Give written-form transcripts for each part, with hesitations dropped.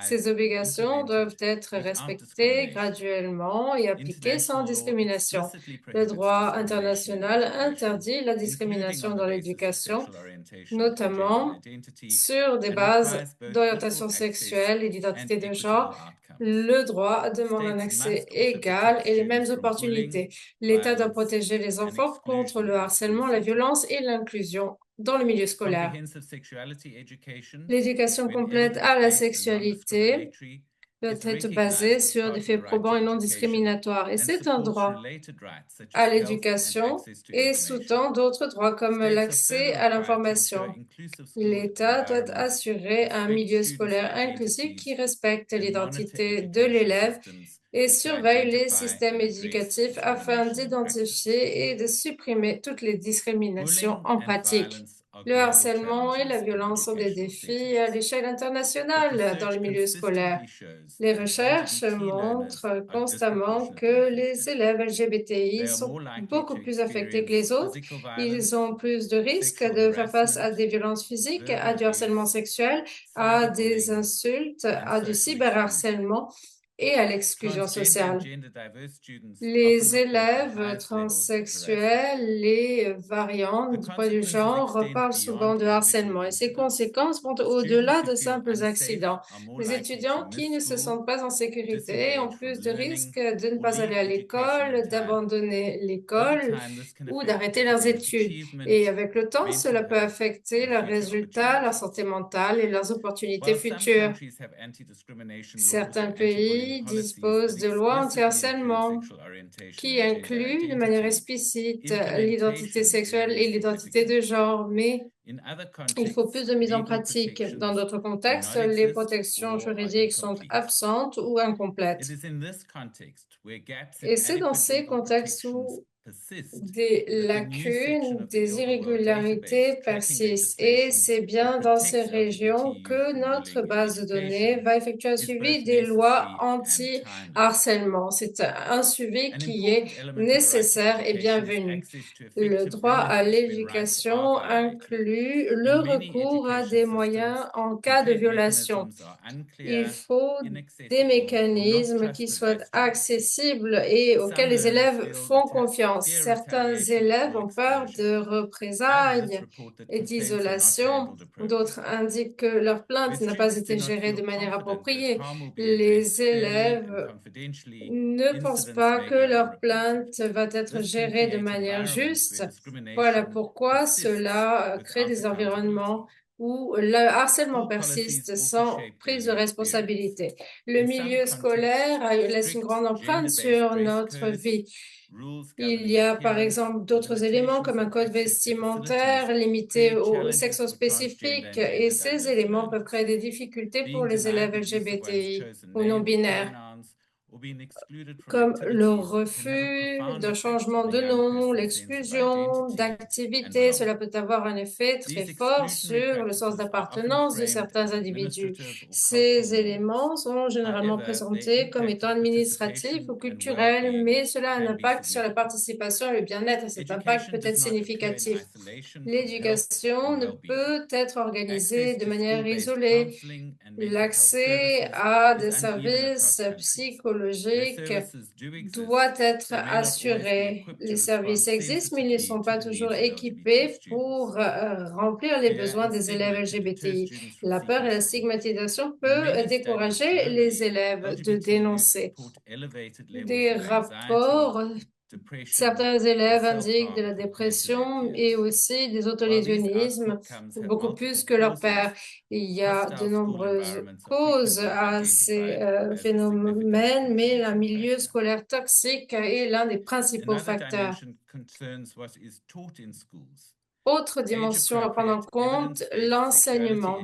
Ces obligations doivent être respectées graduellement et appliquées sans discrimination. Le droit international interdit la discrimination dans l'éducation, notamment sur des bases d'orientation sexuelle et d'identité de genre. Le droit demande un accès égal et les mêmes opportunités. L'État doit protéger les enfants contre le harcèlement, la violence et l'inclusion dans le milieu scolaire. L'éducation complète à la sexualité doit être basée sur des faits probants et non discriminatoires. Et c'est un droit à l'éducation et sous-tend d'autres droits comme l'accès à l'information. L'État doit assurer un milieu scolaire inclusif qui respecte l'identité de l'élève et surveille les systèmes éducatifs afin d'identifier et de supprimer toutes les discriminations en pratique. Le harcèlement et la violence sont des défis à l'échelle internationale dans le milieu scolaire. Les recherches montrent constamment que les élèves LGBTI sont beaucoup plus affectés que les autres. Ils ont plus de risques de faire face à des violences physiques, à du harcèlement sexuel, à des insultes, à du cyberharcèlement et à l'exclusion sociale. Les élèves transsexuels, les variants du point du genre parlent souvent de harcèlement et ses conséquences vont au-delà de simples accidents. Les étudiants qui ne se sentent pas en sécurité ont plus de risques de ne pas aller à l'école, d'abandonner l'école ou d'arrêter leurs études. Et avec le temps, cela peut affecter leurs résultats, leur santé mentale et leurs opportunités futures. Certains pays disposent de lois anti-harcèlement qui incluent de manière explicite l'identité sexuelle et l'identité de genre, mais il faut plus de mise en pratique. Dans d'autres contextes, les protections juridiques sont absentes ou incomplètes. Et c'est dans ces contextes où des lacunes, des irrégularités persistent. Et c'est bien dans ces régions que notre base de données va effectuer un suivi des lois anti-harcèlement. C'est un suivi qui est nécessaire et bienvenu. Le droit à l'éducation inclut le recours à des moyens en cas de violation. Il faut des mécanismes qui soient accessibles et auxquels les élèves font confiance. Certains élèves ont peur de représailles et d'isolation. D'autres indiquent que leur plainte n'a pas été gérée de manière appropriée. Les élèves ne pensent pas que leur plainte va être gérée de manière juste. Voilà pourquoi cela crée des environnements où le harcèlement persiste sans prise de responsabilité. Le milieu scolaire laisse une grande empreinte sur notre vie. Il y a par exemple d'autres éléments comme un code vestimentaire limité au sexe spécifique et ces éléments peuvent créer des difficultés pour les élèves LGBTI ou non binaires, comme le refus d'un changement de nom, l'exclusion d'activités. Cela peut avoir un effet très fort sur le sens d'appartenance de certains individus. Ces éléments sont généralement présentés comme étant administratifs ou culturels, mais cela a un impact sur la participation et le bien-être, et cet impact peut être significatif. L'éducation ne peut être organisée de manière isolée. L'accès à des services psychologiques doit être assuré. Les services existent, mais ils ne sont pas toujours équipés pour remplir les besoins des élèves LGBTI. La peur et la stigmatisation peuvent décourager les élèves de dénoncer. Des rapports Certains élèves indiquent de la dépression et aussi des autolésionnismes, beaucoup plus que leur père. Il y a de nombreuses causes à ces phénomènes, mais un milieu scolaire toxique est l'un des principaux facteurs. Autre dimension à prendre en compte, l'enseignement.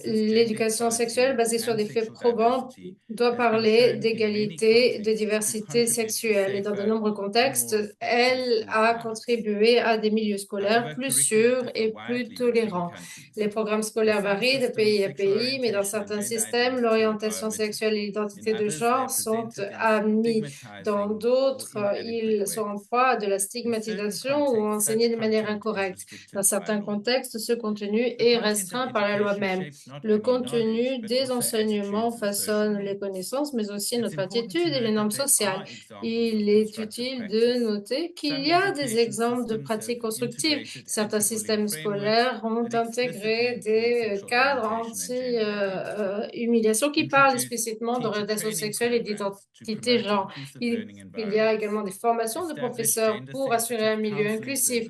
L'éducation sexuelle basée sur des faits probants doit parler d'égalité, de diversité sexuelle. Et dans de nombreux contextes, elle a contribué à des milieux scolaires plus sûrs et plus tolérants. Les programmes scolaires varient de pays à pays, mais dans certains systèmes, l'orientation sexuelle et l'identité de genre sont admis. Dans d'autres, ils sont en proie à de la stigmatisation ou enseignés de manière incorrecte. Dans certains contextes, ce contenu est restreint par la loi soi-même. Le contenu des enseignements façonne les connaissances, mais aussi notre attitude et les normes sociales. Il est utile de noter qu'il y a des exemples de pratiques constructives. Certains systèmes scolaires ont intégré des cadres anti-humiliation qui parlent explicitement d'orientation sexuelle et d'identité genre. Il y a également des formations de professeurs pour assurer un milieu inclusif.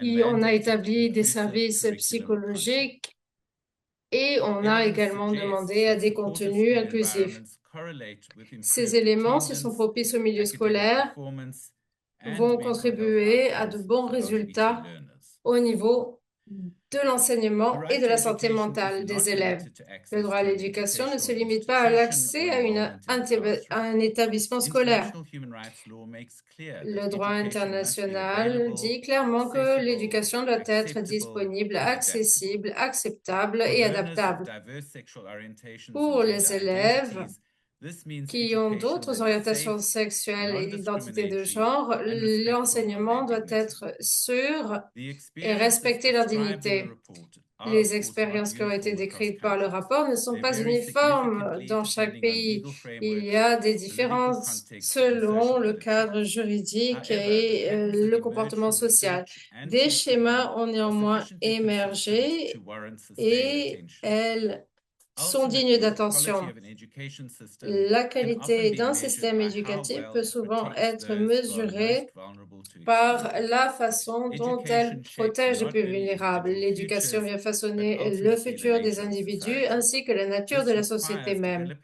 On a établi des services psychologiques et on a également demandé à des contenus inclusifs. Ces éléments, s'ils sont propices au milieu scolaire, vont contribuer à de bons résultats au niveau de l'enseignement et de la santé mentale des élèves. Le droit à l'éducation ne se limite pas à l'accès à un établissement scolaire. Le droit international dit clairement que l'éducation doit être disponible, accessible, acceptable et adaptable. Pour les élèves qui ont d'autres orientations sexuelles et d'identité de genre, l'enseignement doit être sûr et respecter leur dignité. Les expériences qui ont été décrites par le rapport ne sont pas uniformes dans chaque pays. Il y a des différences selon le cadre juridique et le comportement social. Des schémas ont néanmoins émergé et elles sont dignes d'attention. La qualité d'un système éducatif peut souvent être mesurée par la façon dont elle protège les plus vulnérables. L'éducation vient façonner le futur des individus ainsi que la nature de la société même.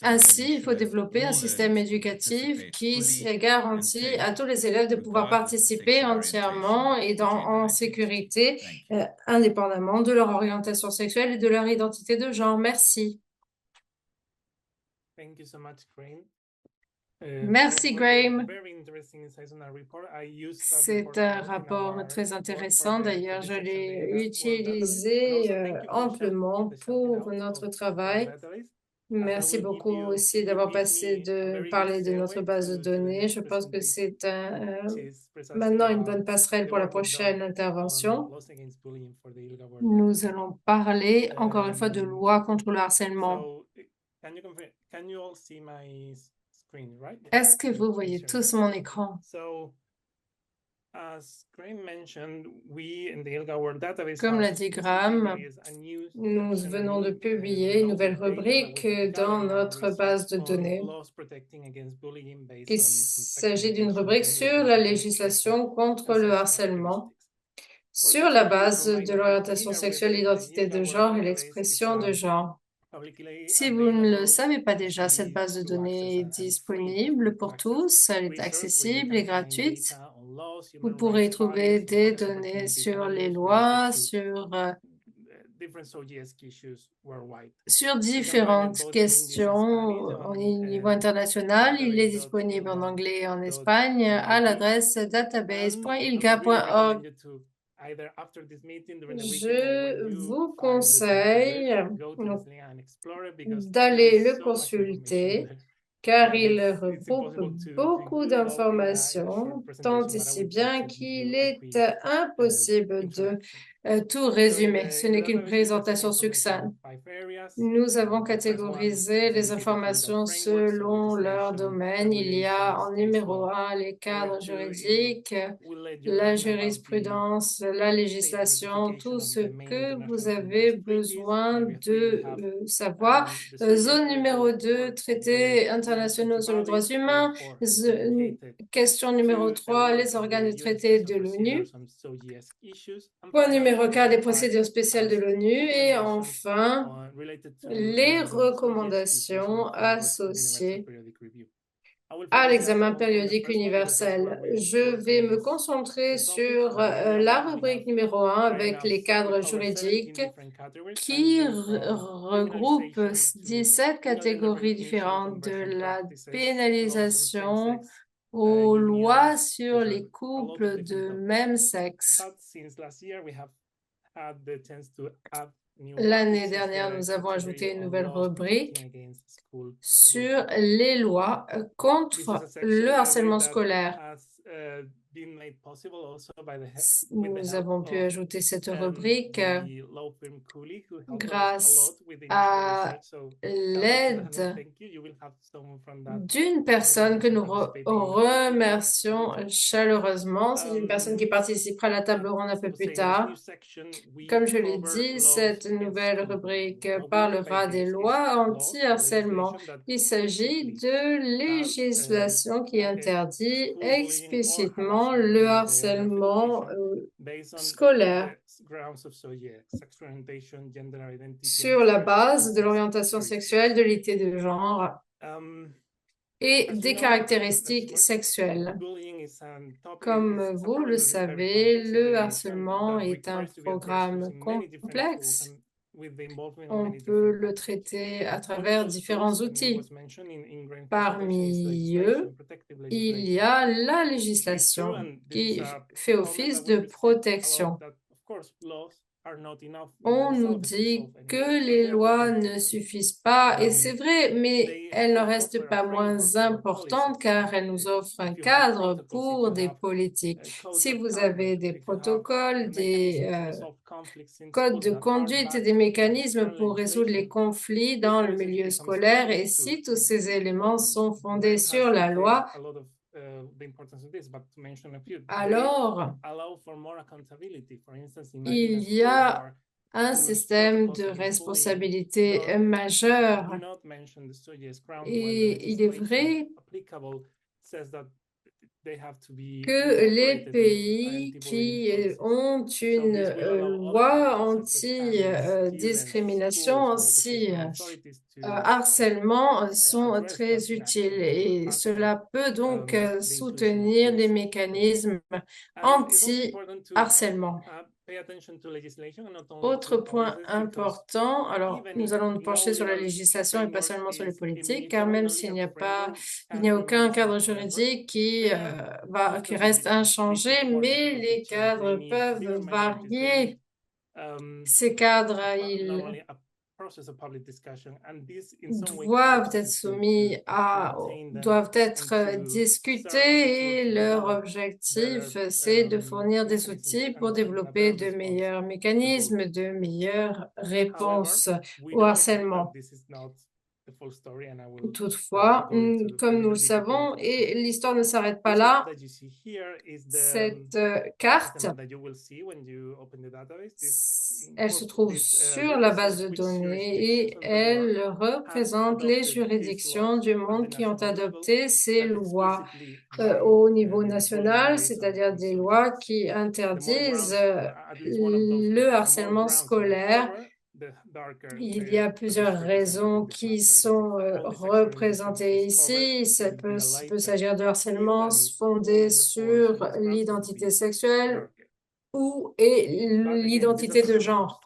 Ainsi, il faut développer un système éducatif qui garantit à tous les élèves de pouvoir participer entièrement et en sécurité, indépendamment de leur orientation sexuelle et de leur identité de genre. Merci. Merci, Graham. C'est un rapport très intéressant. D'ailleurs, je l'ai utilisé amplement pour notre travail. Merci beaucoup aussi d'avoir parlé de notre base de données. Je pense que c'est maintenant une bonne passerelle pour la prochaine intervention. Nous allons parler encore une fois de loi contre le harcèlement. Est-ce que vous voyez tous mon écran? Comme l'a dit Graham, nous venons de publier une nouvelle rubrique dans notre base de données. Il s'agit d'une rubrique sur la législation contre le harcèlement, sur la base de l'orientation sexuelle, l'identité de genre et l'expression de genre. Si vous ne le savez pas déjà, cette base de données est disponible pour tous, elle est accessible et gratuite. Vous pourrez y trouver des données sur les lois, sur différentes questions au niveau international. Il est disponible en anglais et en Espagne à l'adresse database.ilga.org. Je vous conseille d'aller le consulter car il regroupe beaucoup d'informations, tant et si bien qu'il est impossible de tout résumer. Ce n'est qu'une présentation succincte. Nous avons catégorisé les informations selon leur domaine. Il y a en numéro 1 les cadres juridiques, la jurisprudence, la législation, tout ce que vous avez besoin de savoir. Zone numéro 2, traités internationaux sur les droits humains. Question numéro 3, les organes de traité de l'ONU. Point numéro 4, les procédures spéciales de l'ONU. Et enfin, les recommandations associées à l'examen périodique universel. Je vais me concentrer sur la rubrique numéro 1 avec les cadres juridiques qui regroupent 17 catégories différentes de la pénalisation aux lois sur les couples de même sexe. L'année dernière, nous avons ajouté une nouvelle rubrique sur les lois contre le harcèlement scolaire. Nous avons pu ajouter cette rubrique grâce à l'aide d'une personne que nous remercions chaleureusement. C'est une personne qui participera à la table ronde un peu plus tard. Comme je l'ai dit, cette nouvelle rubrique parlera des lois anti-harcèlement. Il s'agit de législation qui interdit explicitement le harcèlement scolaire sur la base de l'orientation sexuelle, de l'identité de genre et des caractéristiques sexuelles. Comme vous le savez, le harcèlement est un programme complexe. On peut le traiter à travers différents outils. Parmi eux, il y a la législation qui fait office de protection. On nous dit que les lois ne suffisent pas, et c'est vrai, mais elles ne restent pas moins importantes car elles nous offrent un cadre pour des politiques. Si vous avez des protocoles, des codes de conduite et des mécanismes pour résoudre les conflits dans le milieu scolaire, et si tous ces éléments sont fondés sur la loi, alors il y a un système de responsabilité majeur. Et il est vrai que les pays qui ont une loi anti-discrimination, anti-harcèlement sont très utiles et cela peut donc soutenir des mécanismes anti-harcèlement. Autre point important, alors nous allons nous pencher sur la législation et pas seulement sur les politiques, car même s'il n'y a aucun cadre juridique qui reste inchangé, mais les cadres peuvent varier. Ces cadres, ils doivent être discutés et leur objectif, c'est de fournir des outils pour développer de meilleurs mécanismes, de meilleures réponses au harcèlement. Toutefois, comme nous le savons, et l'histoire ne s'arrête pas là, cette carte, elle se trouve sur la base de données et elle représente les juridictions du monde qui ont adopté ces lois au niveau national, c'est-à-dire des lois qui interdisent le harcèlement scolaire. Il y a plusieurs raisons qui sont représentées ici. Il peut s'agir de harcèlement fondé sur l'identité sexuelle ou l'identité de genre.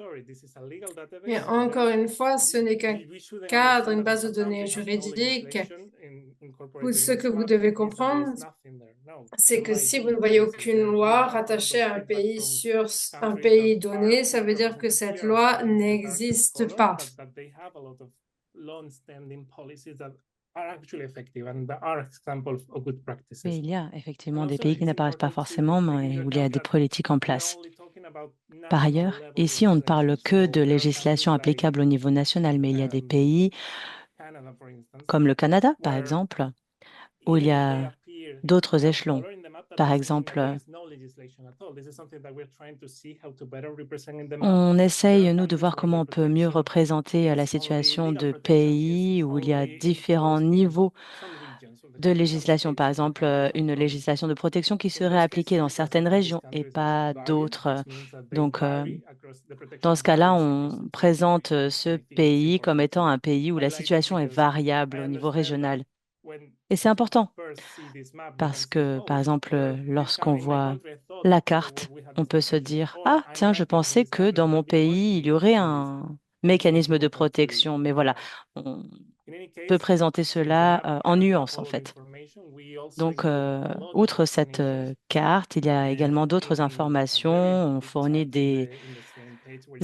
Mais encore une fois, ce n'est qu'un cadre, une base de données juridique. Ce que vous devez comprendre, c'est que si vous ne voyez aucune loi rattachée à un pays sur un pays donné, ça veut dire que cette loi n'existe pas. Et il y a effectivement des pays qui n'apparaissent pas forcément, mais où il y a des politiques en place. Par ailleurs, ici, on ne parle que de législation applicable au niveau national, mais il y a des pays comme le Canada, par exemple, où il y a d'autres échelons. Par exemple, on essaye, nous, de voir comment on peut mieux représenter la situation de pays où il y a différents niveaux de législation. Par exemple, une législation de protection qui serait appliquée dans certaines régions et pas d'autres. Donc, dans ce cas-là, on présente ce pays comme étant un pays où la situation est variable au niveau régional. Et c'est important parce que, par exemple, lorsqu'on voit la carte, on peut se dire, ah, tiens, je pensais que dans mon pays, il y aurait un mécanisme de protection. Mais voilà, on peut présenter cela en nuance, en fait. Donc, outre cette carte, il y a également d'autres informations. On fournit des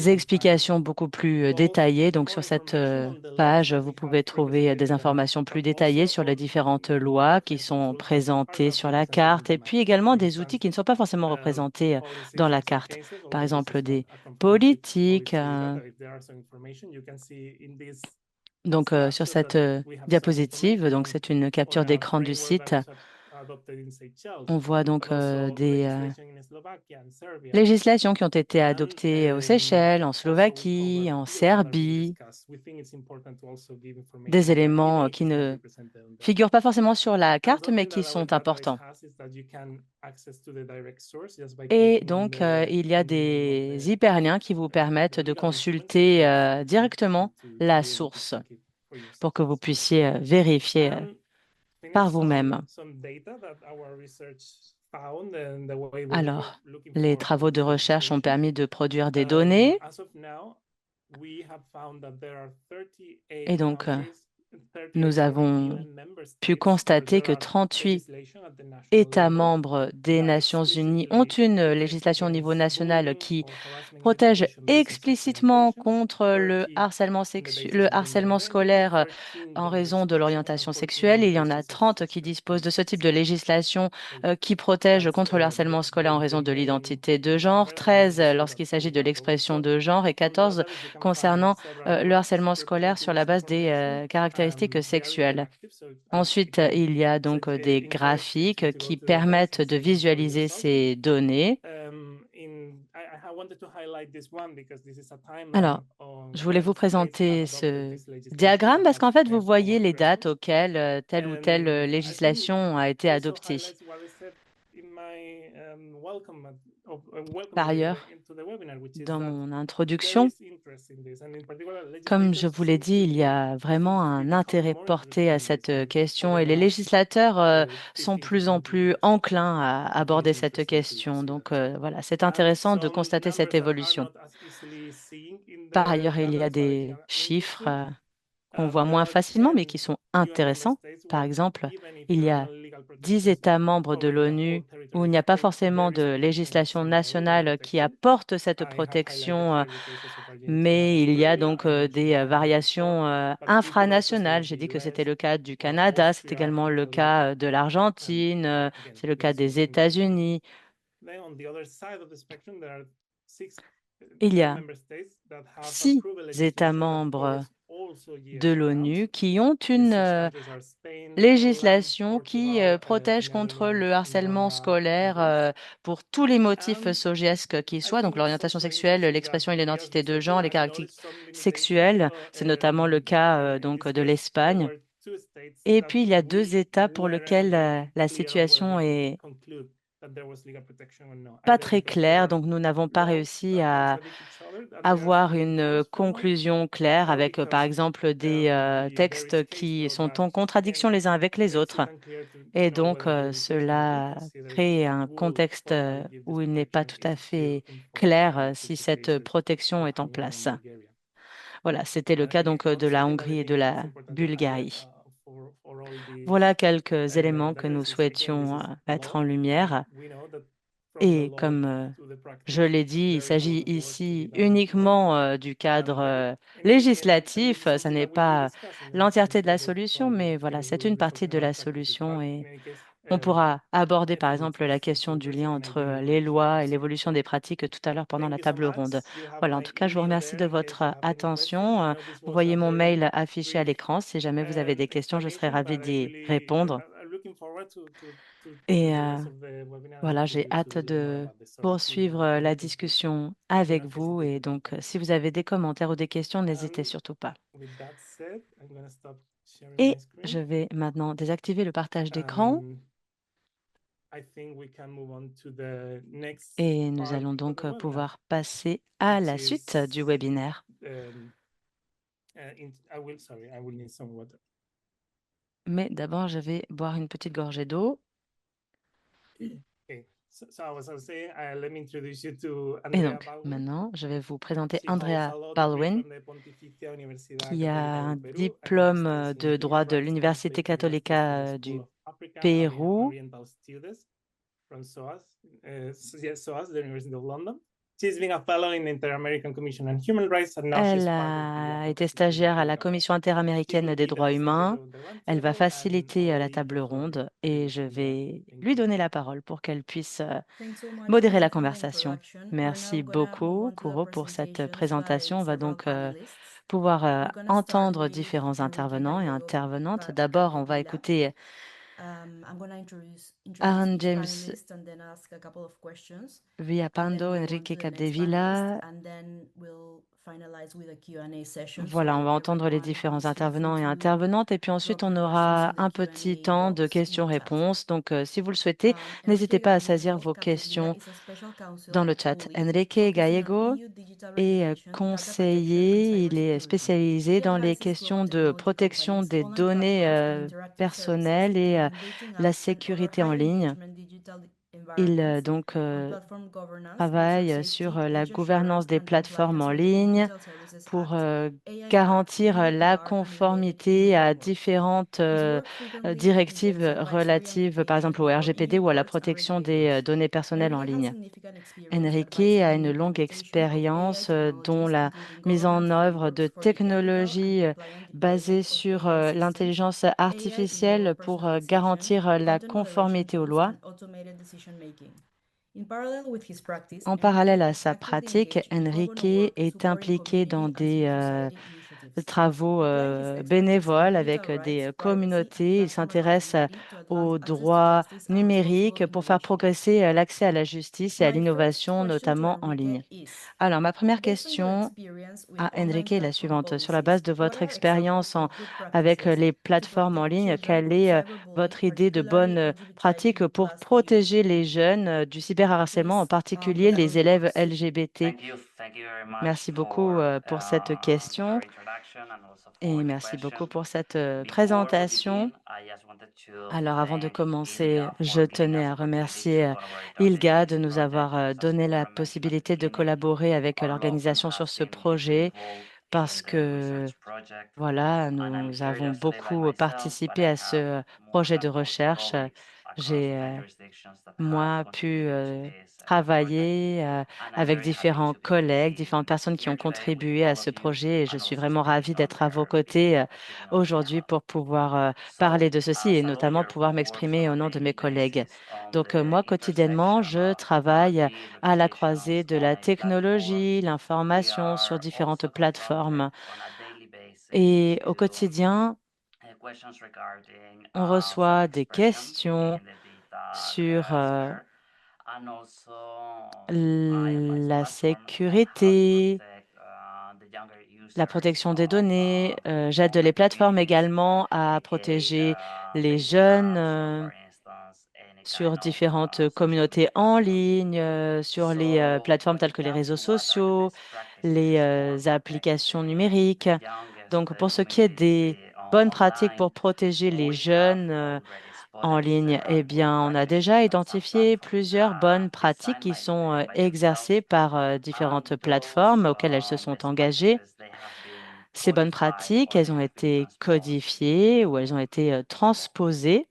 explications beaucoup plus détaillées. Donc, sur cette page, vous pouvez trouver des informations plus détaillées sur les différentes lois qui sont présentées sur la carte et puis également des outils qui ne sont pas forcément représentés dans la carte. Par exemple, des politiques. Donc, sur cette diapositive, donc c'est une capture d'écran du site. On voit donc des législations qui ont été adoptées aux Seychelles, en Slovaquie, en Serbie, des éléments qui ne figurent pas forcément sur la carte, mais qui sont importants. Et donc, il y a des hyperliens qui vous permettent de consulter directement la source pour que vous puissiez vérifier par vous-même. Alors, les travaux de recherche ont permis de produire des données. Et donc, nous avons pu constater que 38 États membres des Nations unies ont une législation au niveau national qui protège explicitement contre le harcèlement scolaire en raison de l'orientation sexuelle. Il y en a 30 qui disposent de ce type de législation qui protège contre le harcèlement scolaire en raison de l'identité de genre, 13 lorsqu'il s'agit de l'expression de genre et 14 concernant le harcèlement scolaire sur la base des caractéristiques sexuelles. Ensuite, il y a donc des graphiques qui permettent de visualiser ces données. Alors, je voulais vous présenter ce diagramme parce qu'en fait, vous voyez les dates auxquelles telle ou telle législation a été adoptée. Par ailleurs, dans mon introduction, comme je vous l'ai dit, il y a vraiment un intérêt porté à cette question et les législateurs sont plus en plus enclins à aborder cette question. Donc voilà, c'est intéressant de constater cette évolution. Par ailleurs, il y a des chiffres qu'on voit moins facilement, mais qui sont intéressants. Par exemple, il y a 10 États membres de l'ONU où il n'y a pas forcément de législation nationale qui apporte cette protection, mais il y a donc des variations infranationales. J'ai dit que c'était le cas du Canada, c'est également le cas de l'Argentine, c'est le cas des États-Unis. Il y a 6 États membres de l'ONU qui ont une législation qui protège contre le harcèlement scolaire pour tous les motifs sogiesques qu'ils soient, donc l'orientation sexuelle, l'expression et l'identité de genre, les caractéristiques sexuelles. C'est notamment le cas donc de l'Espagne. Et puis, il y a 2 États pour lesquels la situation est pas très claire, donc nous n'avons pas réussi à avoir une conclusion claire avec, par exemple, des textes qui sont en contradiction les uns avec les autres. Et donc, cela crée un contexte où il n'est pas tout à fait clair si cette protection est en place. Voilà, c'était le cas donc de la Hongrie et de la Bulgarie. Voilà quelques éléments que nous souhaitions mettre en lumière. Et comme je l'ai dit, il s'agit ici uniquement du cadre législatif. Ça n'est pas l'entièreté de la solution, mais voilà, c'est une partie de la solution et on pourra aborder par exemple la question du lien entre les lois et l'évolution des pratiques tout à l'heure pendant la table ronde. Voilà, en tout cas, je vous remercie de votre attention. Vous voyez mon mail affiché à l'écran. Si jamais vous avez des questions, je serai ravie d'y répondre. Et voilà, j'ai hâte de poursuivre la discussion avec vous. Et donc, si vous avez des commentaires ou des questions, n'hésitez surtout pas. Et je vais maintenant désactiver le partage d'écran. Et nous allons donc pouvoir passer à la suite du webinaire. Mais d'abord, je vais boire une petite gorgée d'eau. Et donc, maintenant, je vais vous présenter Andrea Baldwin, qui a un diplôme de droit de l'Université Católica du Pérou. She's been a fellow in the Inter-American Commission on Human Rights, and now Elle she's part of the a été advocacy stagiaire à group la ILGA Commission Work. She interaméricaine will des be the droits humains. facilitator of the Elle va roundtable, and faciliter I'll la leave the table floor ronde to et je Hilda. vais Thank lui you. donner la parole pour qu'elle puisse Thanks so much, modérer la Kuro, for the conversation. introduction. We're Merci now gonna move beaucoup, on to the Kuro, pour cette presentations présentation. by On va several donc panelists. pouvoir We're gonna start entendre with différents Enrique intervenants et Gallego intervenantes. D'abord, on va Capdevila. écouter I'm gonna introduce Aaron each James panelist and then ask a couple of questions. And then Villapando, move on Enrique to the next Capdevila. panelist, and then we'll finalize with a Q&A session. Voilà, on va So entendre les everyone, différents please feel free intervenants et to intervenantes. Et puis ensuite, drop on your questions aura in the un petit Q&A temps de box in the chat. questions-réponses. Donc, si vous le souhaitez, n'hésitez Enrique pas à saisir Gallego vos Capdevila questions is a special counsel dans le at chat. OLIT, Enrique focusing on Gallego EU digital est regulation, data protection, and conseiller, il est cybersecurity. spécialisé He dans les advises questions global de technology protection companies, des online données platforms, and interactive personnelles services et on dating la apps and other sécurité en high ligne. engagement digital Il environments, donc on platform governance, user travaille safety, sur la age gouvernance assurance, des and plateformes compliance en with the ligne Digital Services pour Act, AI garantir Act, la GDPR, and the related EU conformité à framework. différentes His work frequently directives involves advisory relatives, par engagement exemple au for RGPD EU ou à la courts and protection des regulators. données personnelles en Enrique has ligne. significant experience Enrique advising a on une the longue implementation of AI expérience dont technologies, la including mise en governance œuvre de frameworks for the ethical and technologies compliant basées deployment of sur AI systems, l'intelligence AI artificielle enabled pour personalization, garantir la content moderation conformité aux tools, lois. and automated decision making. In parallel with his practice, En Enrique parallèle à is sa actively pratique, engaged in pro bono Enrique work est supporting impliqué community dans and des civil society initiatives. travaux Applying his expertise in bénévoles digital avec rights, des privacy, and communautés. Il platform s'intéresse accountability to advance aux access to droits justice and numériques responsible pour faire innovation. progresser l'accès à la justice et à My first l'innovation, question to notamment en ligne. Enrique is, Alors, ma première based on your question experience with à online Enrique est la platform suivante. Sur la base policies, de what votre are examples expérience of good avec practices les to plateformes en protect ligne, children quelle from est cyberbullying, votre idée de bonne particularly pratique pour LGBTIQ+ protéger youth? les jeunes du cyberharcèlement, en Please, particulier the les floor is élèves yours. LGBT? Thank you very much Merci beaucoup pour cette question your introduction and also et for the merci beaucoup question. pour cette Before we présentation. begin, I just wanted to Alors, avant de thank commencer, Ilga je for giving tenais us à opportunity remercier to collaborate on ILGA de this nous project avoir because as donné la Laura mentioned at the possibilité de beginning, collaborer avec our law firm l'organisation sur has ce been deeply projet involved parce in the que, research project. voilà, And I'm nous here avons just to live by beaucoup myself, but participé I à have ce more projet de than 40 recherche. colleagues across J'ai, 10 jurisdictions that have moi, pu contributed to this project. travailler And I'm avec very happy différents to collègues, be différentes personnes qui here ont today with contribué à all ce of you projet et je and suis also vraiment speaking ravie on d'être à vos their côtés speaking on their aujourd'hui behalf. pour pouvoir parler So, de ceci et as a notamment lawyer pouvoir who works on m'exprimer a au nom de mes daily collègues. basis on Donc, the moi, quotidiennement, intersection je of travaille technology, à la regulations, croisée de la online technologie, platforms, we l'information sur are différentes also confronted plateformes. on a daily basis Et au to quotidien, questions regarding on reçoit des self-expression questions in the digital sur sphere, and also I advise la platforms on how to sécurité, protect the younger la users protection des données. J'aide les online plateformes communities, également à protéger les dating jeunes apps, or for instance, any sur kind of différentes social communautés media en platform. ligne, sur les So plateformes when telles it que les comes to réseaux what are the sociaux, best les practices for applications protecting numériques. the youngest Donc, pour ce qui est des community bonnes pratiques online, pour protéger les we have jeunes already en spotted ligne, eh several good bien, on a practices déjà that some identifié platforms plusieurs bonnes have pratiques designed qui sont by exercées themselves, par and différentes those plateformes auxquelles elles se sont best engagées. practices they have been Ces bonnes codified pratiques, or elles they ont have been été transposed codifiées ou elles ont into été law. transposées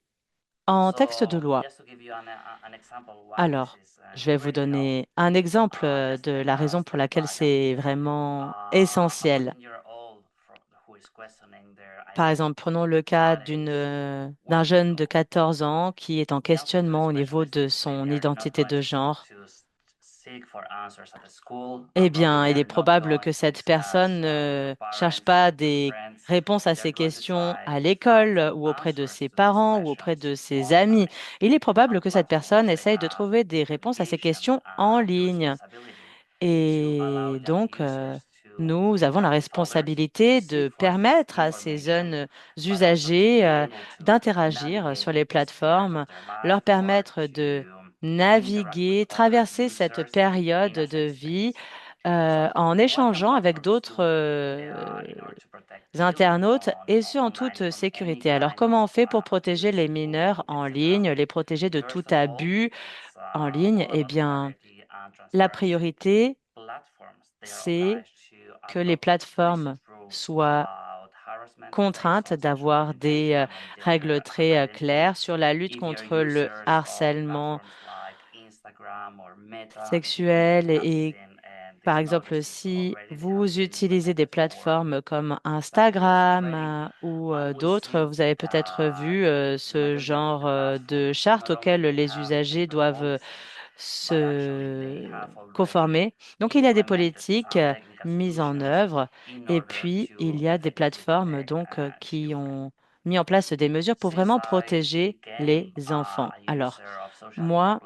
en texte de So loi. just to give you an example why this Alors, is je vais vous critical, donner un exemple let's de take la a raison pour step laquelle back and c'est think vraiment a essentiel. 14-year-old who is questioning their Par exemple, prenons le cas d'un well, jeune de 14 ans qui est en the answer to questionnement this au question niveau is de typically son they are not identité going de genre. to seek for answers at the school, Eh probably bien, they il est are not probable que going to cette discuss personne with their ne cherche parents pas or their des friends. réponses à They're ces going to questions try à to find l'école some ou auprès de answers ses to these parents ou auprès questions de ses amis. online Il est on probable que cette personne platforms they essaye de have trouver des the réponses à ces obligation questions en and the ligne. responsibility to allow Et young donc, users to nous avons la interact with others, to responsabilité de seek for this permettre à ces information, jeunes but also to usagers be able to d'interagir sur navigate les this period plateformes, of their life leur or permettre de to interact with naviguer, other traverser cette users période in a de safe vie space. en So, what can échangeant avec platforms d'autres do in order to protect children internautes et ce en online toute from any sécurité. Alors, kind comment on of fait pour protéger abuse les or mineurs en etc.? ligne, les protéger de tout First of all, abus it's en ligne? all Eh about bien, clarity and la transparency. priorité, Platforms, they are c'est obliged to que les adopt explicit plateformes rules soient about harassment based contraintes on sexual d'avoir des orientation, on gender règles très identity. claires sur la lutte If you're contre le users of harcèlement platforms like Instagram or Meta, you sexuel have et seen Par exemple, si vous utilisez des plateformes comme Instagram ou d'autres, vous avez peut-être vu ce genre de charte auquel les usagers doivent se conformer. Donc, il y a des politiques mises en œuvre et puis il y a des plateformes donc qui ont mis en place des mesures pour vraiment protéger les enfants. Alors, moi,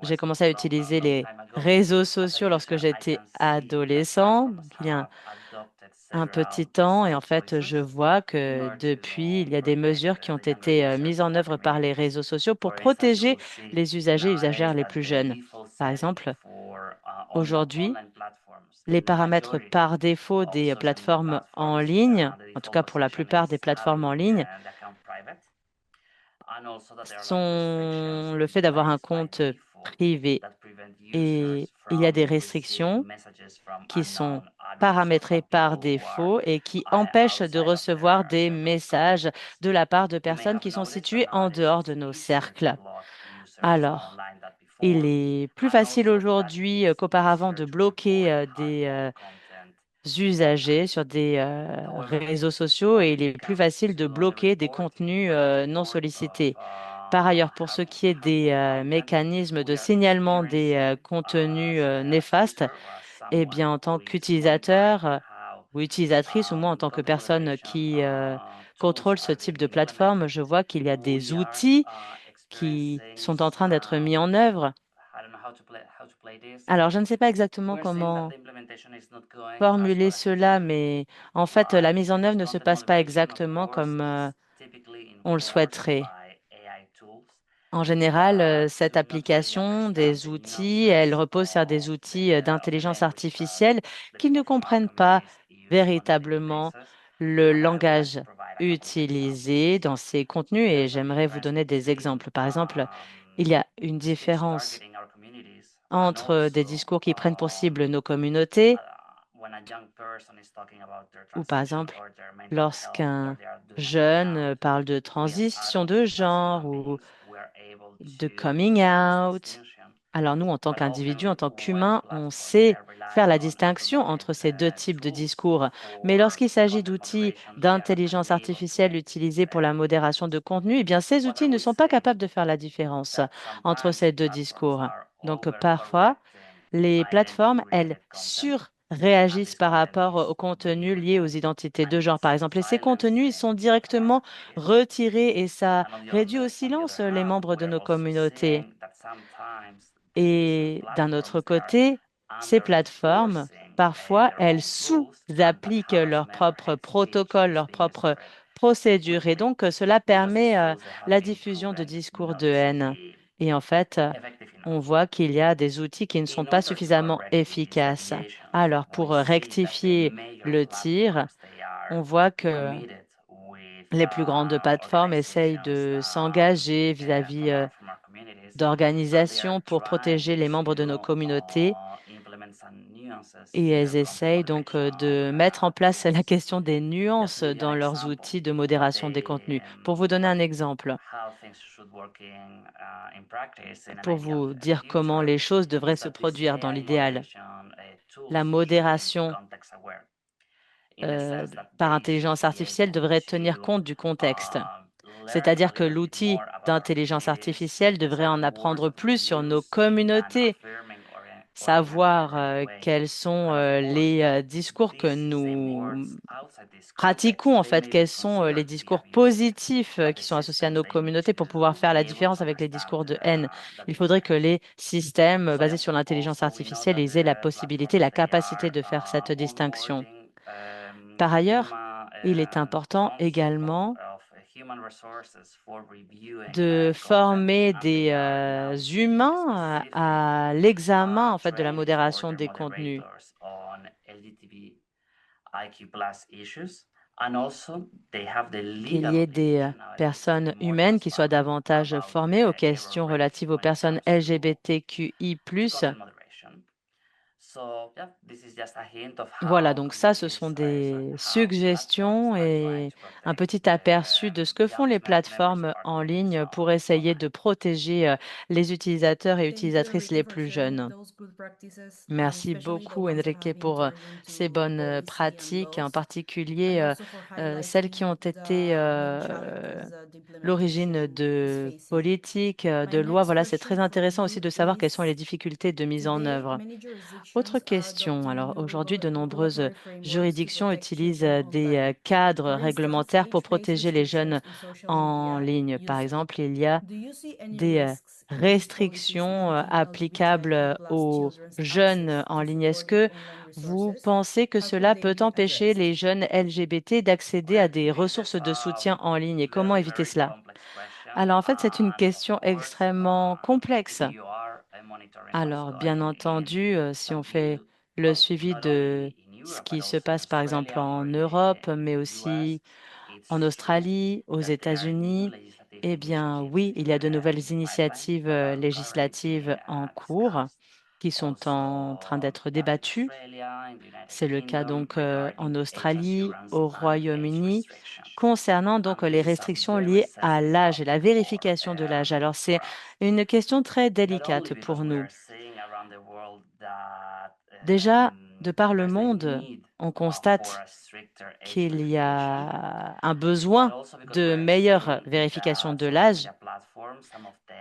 j'ai commencé à utiliser les réseaux sociaux lorsque j'étais adolescent, donc il y a un petit temps, et en fait, je vois que depuis, il y a des mesures qui ont été mises en œuvre par les réseaux sociaux pour protéger les usagers et usagères les plus jeunes. Par exemple, aujourd'hui, les paramètres par défaut des plateformes en ligne, en tout cas pour la plupart des plateformes en ligne, sont le fait d'avoir un compte privé. Et il y a des restrictions qui sont paramétrées par défaut et qui empêchent de recevoir des messages de la part de personnes qui sont situées en dehors de nos cercles. Alors, il est plus facile aujourd'hui qu'auparavant de bloquer des usagers sur des réseaux sociaux et il est plus facile de bloquer des contenus non sollicités. Par ailleurs, pour ce qui est des mécanismes de signalement des contenus néfastes, eh bien, en tant qu'utilisateur ou utilisatrice, ou moi en tant que personne qui contrôle ce type de plateforme, je vois qu'il y a des outils qui sont en train d'être mis en œuvre. Alors, je ne sais pas exactement comment formuler cela, mais en fait, la mise en œuvre ne se passe pas exactement comme on le souhaiterait. En général, cette application des outils, elle repose sur des outils d'intelligence artificielle qui ne comprennent pas véritablement le langage utilisé dans ces contenus et j'aimerais vous donner des exemples. Par exemple, il y a une différence entre des discours qui prennent pour cible nos communautés ou par exemple lorsqu'un jeune parle de transition de genre ou de coming out. Alors nous, en tant qu'individus, en tant qu'humains, on sait faire la distinction entre ces deux types de discours. Mais lorsqu'il s'agit d'outils d'intelligence artificielle utilisés pour la modération de contenu, eh bien, ces outils ne sont pas capables de faire la différence entre ces deux discours. Donc parfois, les plateformes, elles surréagissent par rapport aux contenus liés aux identités de genre, par exemple. Et ces contenus, ils sont directement retirés et ça réduit au silence les membres de nos communautés. Et d'un autre côté, ces plateformes, parfois, elles sous-appliquent leurs propres protocoles, leurs propres procédures. Et donc, cela permet la diffusion de discours de haine. Et en fait, on voit qu'il y a des outils qui ne sont pas suffisamment efficaces. Alors, pour rectifier le tir, on voit que les plus grandes plateformes essayent de s'engager vis-à-vis d'organisations pour protéger les membres de nos communautés et elles essayent donc de mettre en place la question des nuances dans leurs outils de modération des contenus. Pour vous donner un exemple, pour vous dire comment les choses devraient se produire dans l'idéal, la modération par intelligence artificielle devrait tenir compte du contexte. C'est-à-dire que l'outil d'intelligence artificielle devrait en apprendre plus sur nos communautés, savoir quels sont les discours que nous pratiquons, en fait, quels sont les discours positifs qui sont associés à nos communautés pour pouvoir faire la différence avec les discours de haine. Il faudrait que les systèmes basés sur l'intelligence artificielle ils aient la possibilité, la capacité de faire cette distinction. Par ailleurs, il est important également de former des humains à l'examen en fait de la modération des contenus. Qu'il y ait des personnes humaines qui soient davantage formées aux questions relatives aux personnes LGBTQI+. Voilà, donc ça, ce sont des suggestions et un petit aperçu de ce que font les plateformes en ligne pour essayer de protéger les utilisateurs et Thank you, utilisatrices les Enrique, for plus sharing jeunes. those good practices, Merci especially the beaucoup, ones that Enrique, have been pour turned ces into bonnes policy and pratiques, en laws, particulier and also for celles qui ont highlighting été the main challenges the l'origine implementation is de facing. politiques, My de lois. next Voilà, c'est question très for intéressant aussi you de savoir quelles sont les is, difficultés de mise en today, œuvre. many Autre jurisdictions are question. adopting Alors, new aujourd'hui, de nombreuses regulatory frameworks to juridictions protect utilisent children des online. cadres For instance, réglementaires pour age-based protéger les restrictions jeunes in social en media ligne. Par usage. exemple, il y a Do you see any des risks in these policies restrictions limiting applicables LGBTIQ+ aux children's jeunes access en to ligne. Est-ce supportive que online vous resources? pensez que How can cela they peut be empêcher addressed? les jeunes LGBT d'accéder à des ressources de soutien en ligne et comment éviter cela? Alors, en fait, c'est une question extrêmement complexe. Alors, bien entendu, si on fait le suivi de ce qui se passe, par exemple, en Europe, mais aussi en Australie, aux États-Unis, eh bien, oui, il y a de nouvelles initiatives législatives en cours qui sont en train d'être débattues. C'est le cas donc en Australie, au Royaume-Uni, concernant donc les restrictions liées à l'âge et la vérification de l'âge. Alors, c'est une question très délicate pour nous. Déjà, de par le monde, on constate qu'il y a un besoin de meilleure vérification de l'âge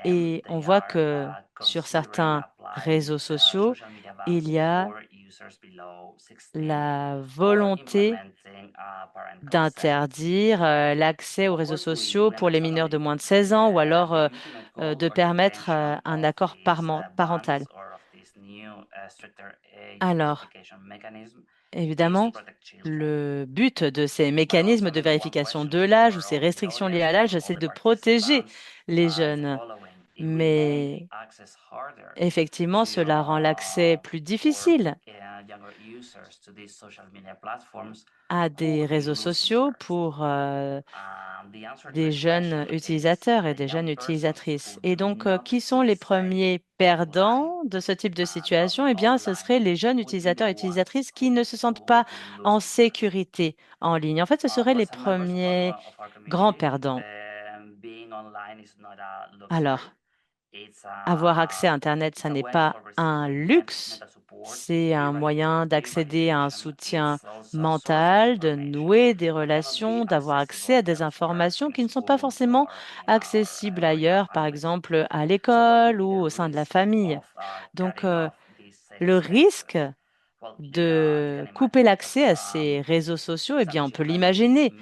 et on voit que sur certains réseaux sociaux, il y a la volonté d'interdire l'accès aux réseaux sociaux pour les mineurs de moins de 16 ans ou alors de permettre un accord parental. Alors, évidemment, le but de ces mécanismes de vérification de l'âge ou ces restrictions liées à l'âge, c'est de protéger les jeunes. Mais effectivement, cela rend l'accès plus difficile à des réseaux sociaux pour des jeunes utilisateurs et des jeunes utilisatrices. Et donc, qui sont les premiers perdants de ce type de situation? Eh bien, ce seraient les jeunes utilisateurs et utilisatrices qui ne se sentent pas en sécurité en ligne. En fait, ce seraient les premiers grands perdants. Alors, avoir accès à Internet, ça n'est pas un luxe, c'est un moyen d'accéder à un soutien mental, de nouer des relations, d'avoir accès à des informations qui ne sont pas forcément accessibles ailleurs, par exemple à l'école ou au sein de la famille. Donc, le risque de couper l'accès à ces réseaux sociaux, eh bien, on peut l'imaginer.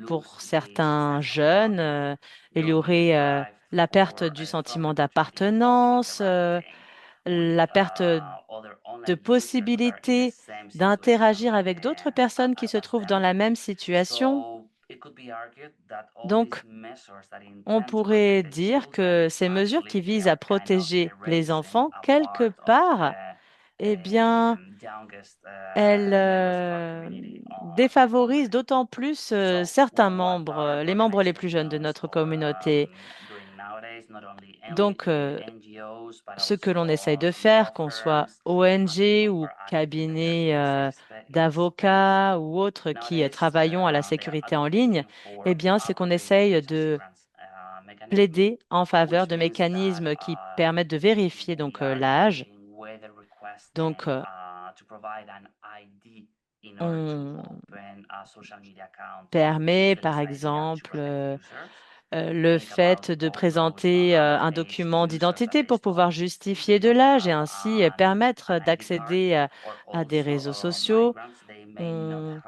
Pour certains jeunes, il y aurait la perte du sentiment d'appartenance, la perte de possibilité d'interagir avec d'autres personnes qui se trouvent dans la même situation. Donc, on pourrait dire que ces mesures qui visent à protéger les enfants, quelque part, eh bien, elles défavorisent d'autant plus certains membres, les membres les plus jeunes de notre communauté. Donc, ce que l'on essaye de faire, qu'on soit ONG ou cabinet d'avocats ou autres qui travaillons à la sécurité en ligne, eh bien, c'est qu'on essaye de plaider en faveur de mécanismes qui permettent de vérifier donc l'âge. Donc, on permet, par exemple, le fait de présenter un document d'identité pour pouvoir justifier de l'âge et ainsi permettre d'accéder à des réseaux sociaux. On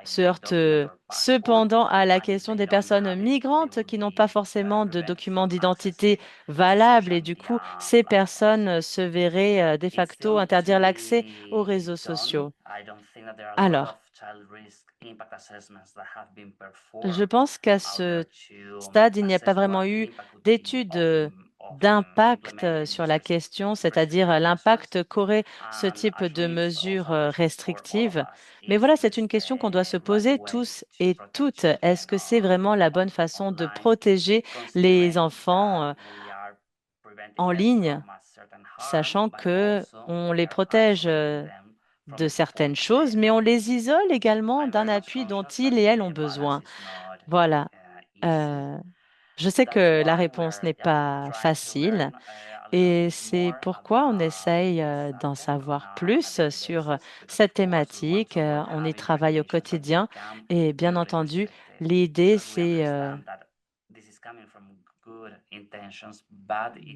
se heurte cependant à la question des personnes migrantes qui n'ont pas forcément de documents d'identité valables et du coup, ces personnes se verraient de facto interdire l'accès aux réseaux sociaux. Alors, je pense qu'à ce stade, il n'y a pas vraiment eu d'études d'impact sur la question, c'est-à-dire l'impact qu'aurait ce type de mesures restrictives. Mais voilà, c'est une question qu'on doit se poser tous et toutes. Est-ce que c'est vraiment la bonne façon de protéger les enfants en ligne, sachant que on les protège de certaines choses, mais on les isole également d'un appui dont ils et elles ont besoin. Voilà. Je sais que la réponse n'est pas facile et c'est pourquoi on essaye d'en savoir plus sur cette thématique. On y travaille au quotidien et bien entendu, l'idée, c'est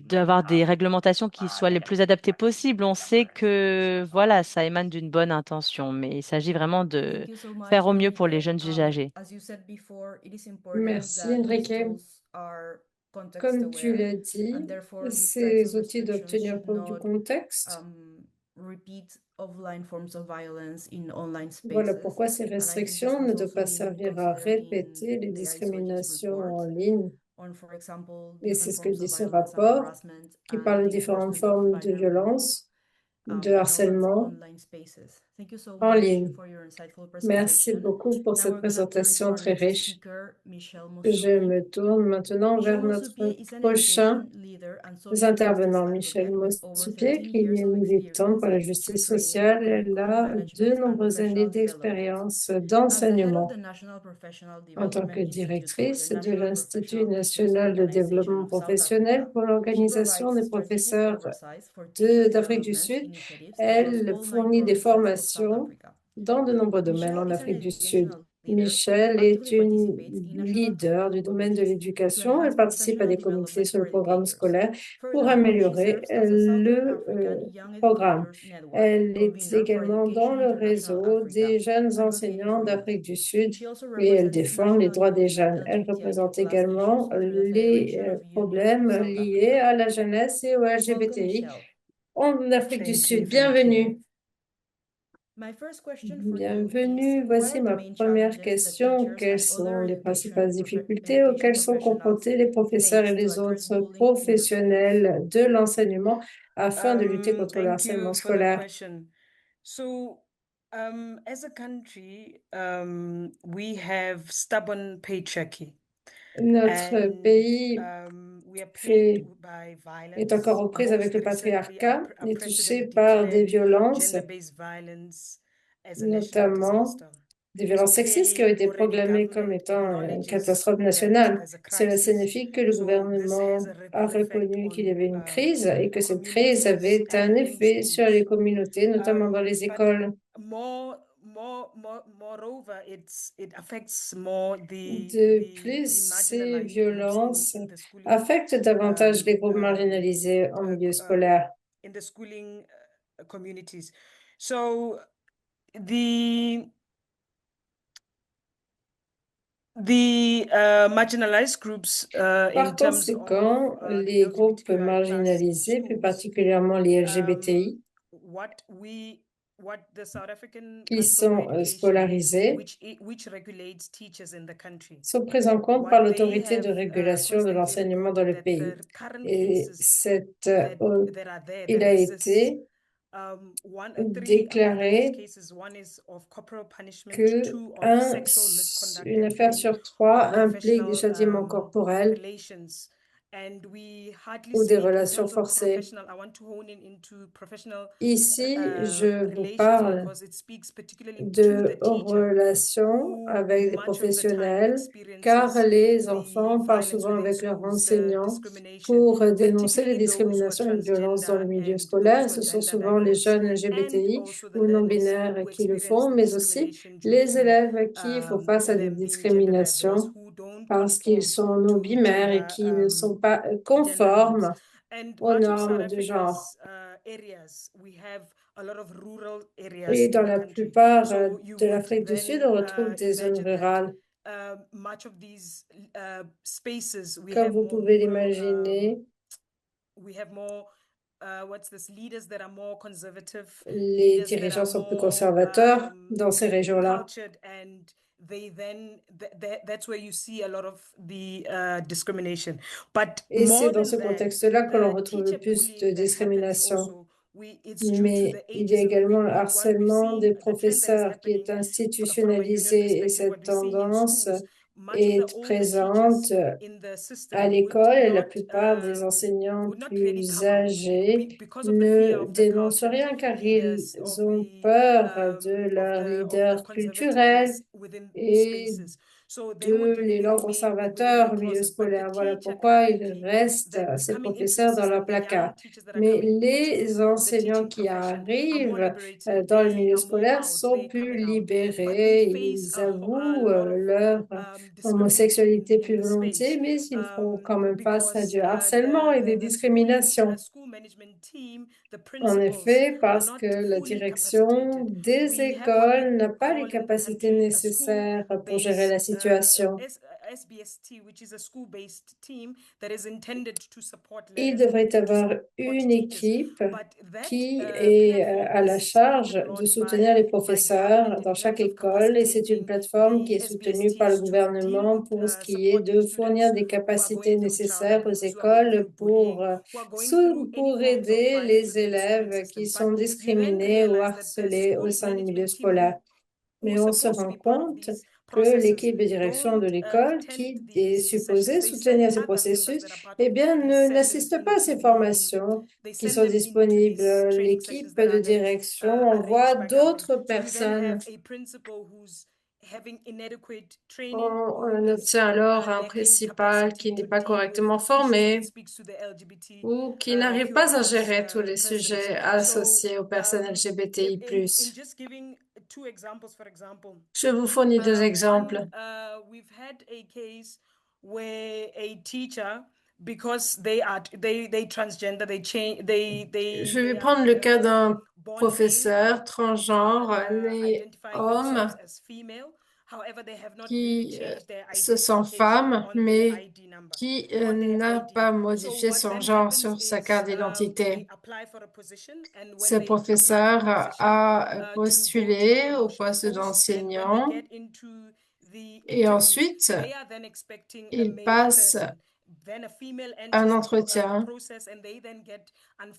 d'avoir des réglementations qui soient les plus adaptées possibles. On sait que, voilà, ça émane d'une bonne intention, mais il s'agit vraiment de Thank you so much, faire au mieux pour les Enrique. jeunes usagers. As you said before, it is important Merci, that these Enrique. tools are context Comme tu aware, l'as dit, and therefore these types ces of outils doivent restrictions tenir should compte du not contexte. repeat offline forms of violence in online Voilà spaces. pourquoi ces And I think this restrictions was ne doivent also pas been servir à considered répéter les in the ISOG's discriminations report en ligne. on, for example, Et c'est different ce que forms dit of ce violence and rapport harassment qui and parle de the différentes enforcement of formes de binary rules violence, de in harcèlement online spaces. Thank you so en much ligne. for your insightful Merci presentation. beaucoup pour Now cette we're gonna turn to présentation our très next riche. speaker, Michel Je Moussoui. me tourne maintenant Michel vers notre Moussoui is an prochain education leader and social intervenant, justice Michel advocate with over Moustipier, 13 qui years est of militant pour la experience justice in training, sociale. Elle curriculum a de management, and nombreuses années professional development. d'expérience As the head of d'enseignement the National Professional en tant que Development Institute for the directrice de National l'Institut Professional Teachers national de Organization développement of South professionnel Africa, pour she l'organisation provides des strategic professeurs oversight for teacher d'Afrique du development Sud. initiatives across Elle all 9 fournit des provinces of South formations Africa. dans de nombreux domaines Michelle en is an Afrique du Sud. educational leader who Michelle est actively une participates in national leader du curriculum domaine de committees to l'éducation. Elle enhance participe à professional des comités development sur for le programme educators. scolaire pour Furthermore, she améliorer serves as a Southern le African Young programme. Educators Network Elle est convener for également dans Education le International réseau Africa, des jeunes advocating enseignants for youth. d'Afrique du Sud She also et elle represents défend les national droits des youth and jeunes. Elle représente LGBTIQ+ également issues through the les Federation of Youth problèmes South liés Africa. à la jeunesse et au Welcome, LGBTI Michelle. en Afrique du Thank you, Sud. thank you. Bienvenue. My first question for you is, Bienvenue. what Voici are the ma main première challenges that question. teachers Quelles and sont other les principales education difficultés auxquelles sont professionals confrontés les professeurs et face to les address autres bullying in their schools? professionnels de l'enseignement afin de lutter contre le Thank harcèlement you for the scolaire? question. So, as a country, we have stubborn patriarchy, Notre and pays we are fait- plagued by est encore violence. aux prises avec Most le recently, patriarcat, our est touché president par des declared violences, gender-based violence as a national notamment disaster. des So violences sexistes qui ont clearly, été already proclamées comme government étant une acknowledges catastrophe that nationale. as a Cela crisis. signifie que le So this has gouvernement a a ripple effect reconnu qu'il y avait une on crise et que cette crise communities avait un and in effet sur les schools. communautés, notamment dans les But écoles. moreover, it affects more De the plus, ces marginalized groups violences in the schooling affectent davantage les groupes marginalisés en milieu scolaire. in the schooling communities. So the marginalized groups in Par terms of conséquent, the les groupes LGBTQI+ in marginalisés, plus schools, particulièrement les LGBTI, what the South African qui Council for sont Education, scolarisés, which regulates teachers in the country, sont pris en compte what par they l'autorité de have régulation de constantly l'enseignement dans reported le that pays. the current Et cases that are there, il that a exist, été three among these déclaré cases, one is of corporal punishment, que two of sexual misconduct une and affaire three sur trois of implique des professional châtiments corporels relations. And we hardly ou des speak in relations terms of forcées. professional. I want to hone in into professional Ici, je vous relations parle because it speaks particularly to de the teacher relations who avec des much of the time professionnels, car experiences les the enfants parlent violence souvent within avec leurs schools, the enseignants discrimination, pour dénoncer les particularly those who are discriminations et les violences dans transgender le milieu and scolaire. those who are Ce sont gender souvent les diverse, jeunes and LGBTI also the ou learners non-binaires who qui le experience font, the mais aussi discrimination due les to élèves qui font face à des them being gender diverse, discriminations who don't parce qu'ils conform sont to non-binaires et gender qui ne sont pas gender norms. conformes And aux much of South normes de genre. Africa's areas, we have a lot of rural Et areas dans in the la country. plupart So you de would l'Afrique du Sud, then on retrouve des zones imagine that rurales. much of these spaces we Comme have vous more pouvez rural, l'imaginer, we have more leaders that are more conservative, les leaders that dirigeants are sont plus more conservateurs dans ces régions-là. cultured, and they then that's where you see a lot of the discrimination. But Et c'est more dans than ce that, contexte-là que l'on the retrouve teacher le plus de bullying that happens discrimination. also, it's due to Mais the il y a ageism. également le What we're harcèlement seeing, des the trend that is professeurs qui est happening from a union institutionnalisé et perspective, what cette we're seeing in tendance schools, est présente à l'école et la plupart des enseignants plus âgés ne dénoncent rien car ils ont peur de leur leader culturel et de l'élan conservateur au milieu scolaire. Voilà pourquoi il reste ces professeurs dans leur placard. Mais les enseignants qui arrivent dans le milieu scolaire sont plus libérés. Ils avouent leur homosexualité plus volontiers, mais ils font quand même face à du harcèlement et des discriminations. En effet, parce que la direction des écoles n'a pas les capacités nécessaires pour gérer la situation. Il devrait y avoir une équipe qui est à la charge de soutenir les professeurs dans chaque école et c'est une plateforme qui est soutenue par le gouvernement pour ce qui est de fournir des capacités nécessaires aux écoles pour aider les élèves qui sont discriminés ou harcelés au sein du milieu scolaire. Mais on se rend compte que l'équipe de direction de l'école, qui est supposée soutenir ce processus, eh bien, n'assiste pas à ces formations qui sont disponibles. L'équipe de direction envoie d'autres personnes. On obtient alors un principal qui n'est pas correctement formé ou qui n'arrive pas à gérer tous les sujets associés aux personnes LGBTI+. Je vous fournis deux exemples. Je vais prendre le cas d'un professeur transgenre né homme qui se sent femme, mais qui n'a pas modifié son genre sur sa carte d'identité. Ce professeur a postulé au poste d'enseignant et ensuite, il passe un entretien.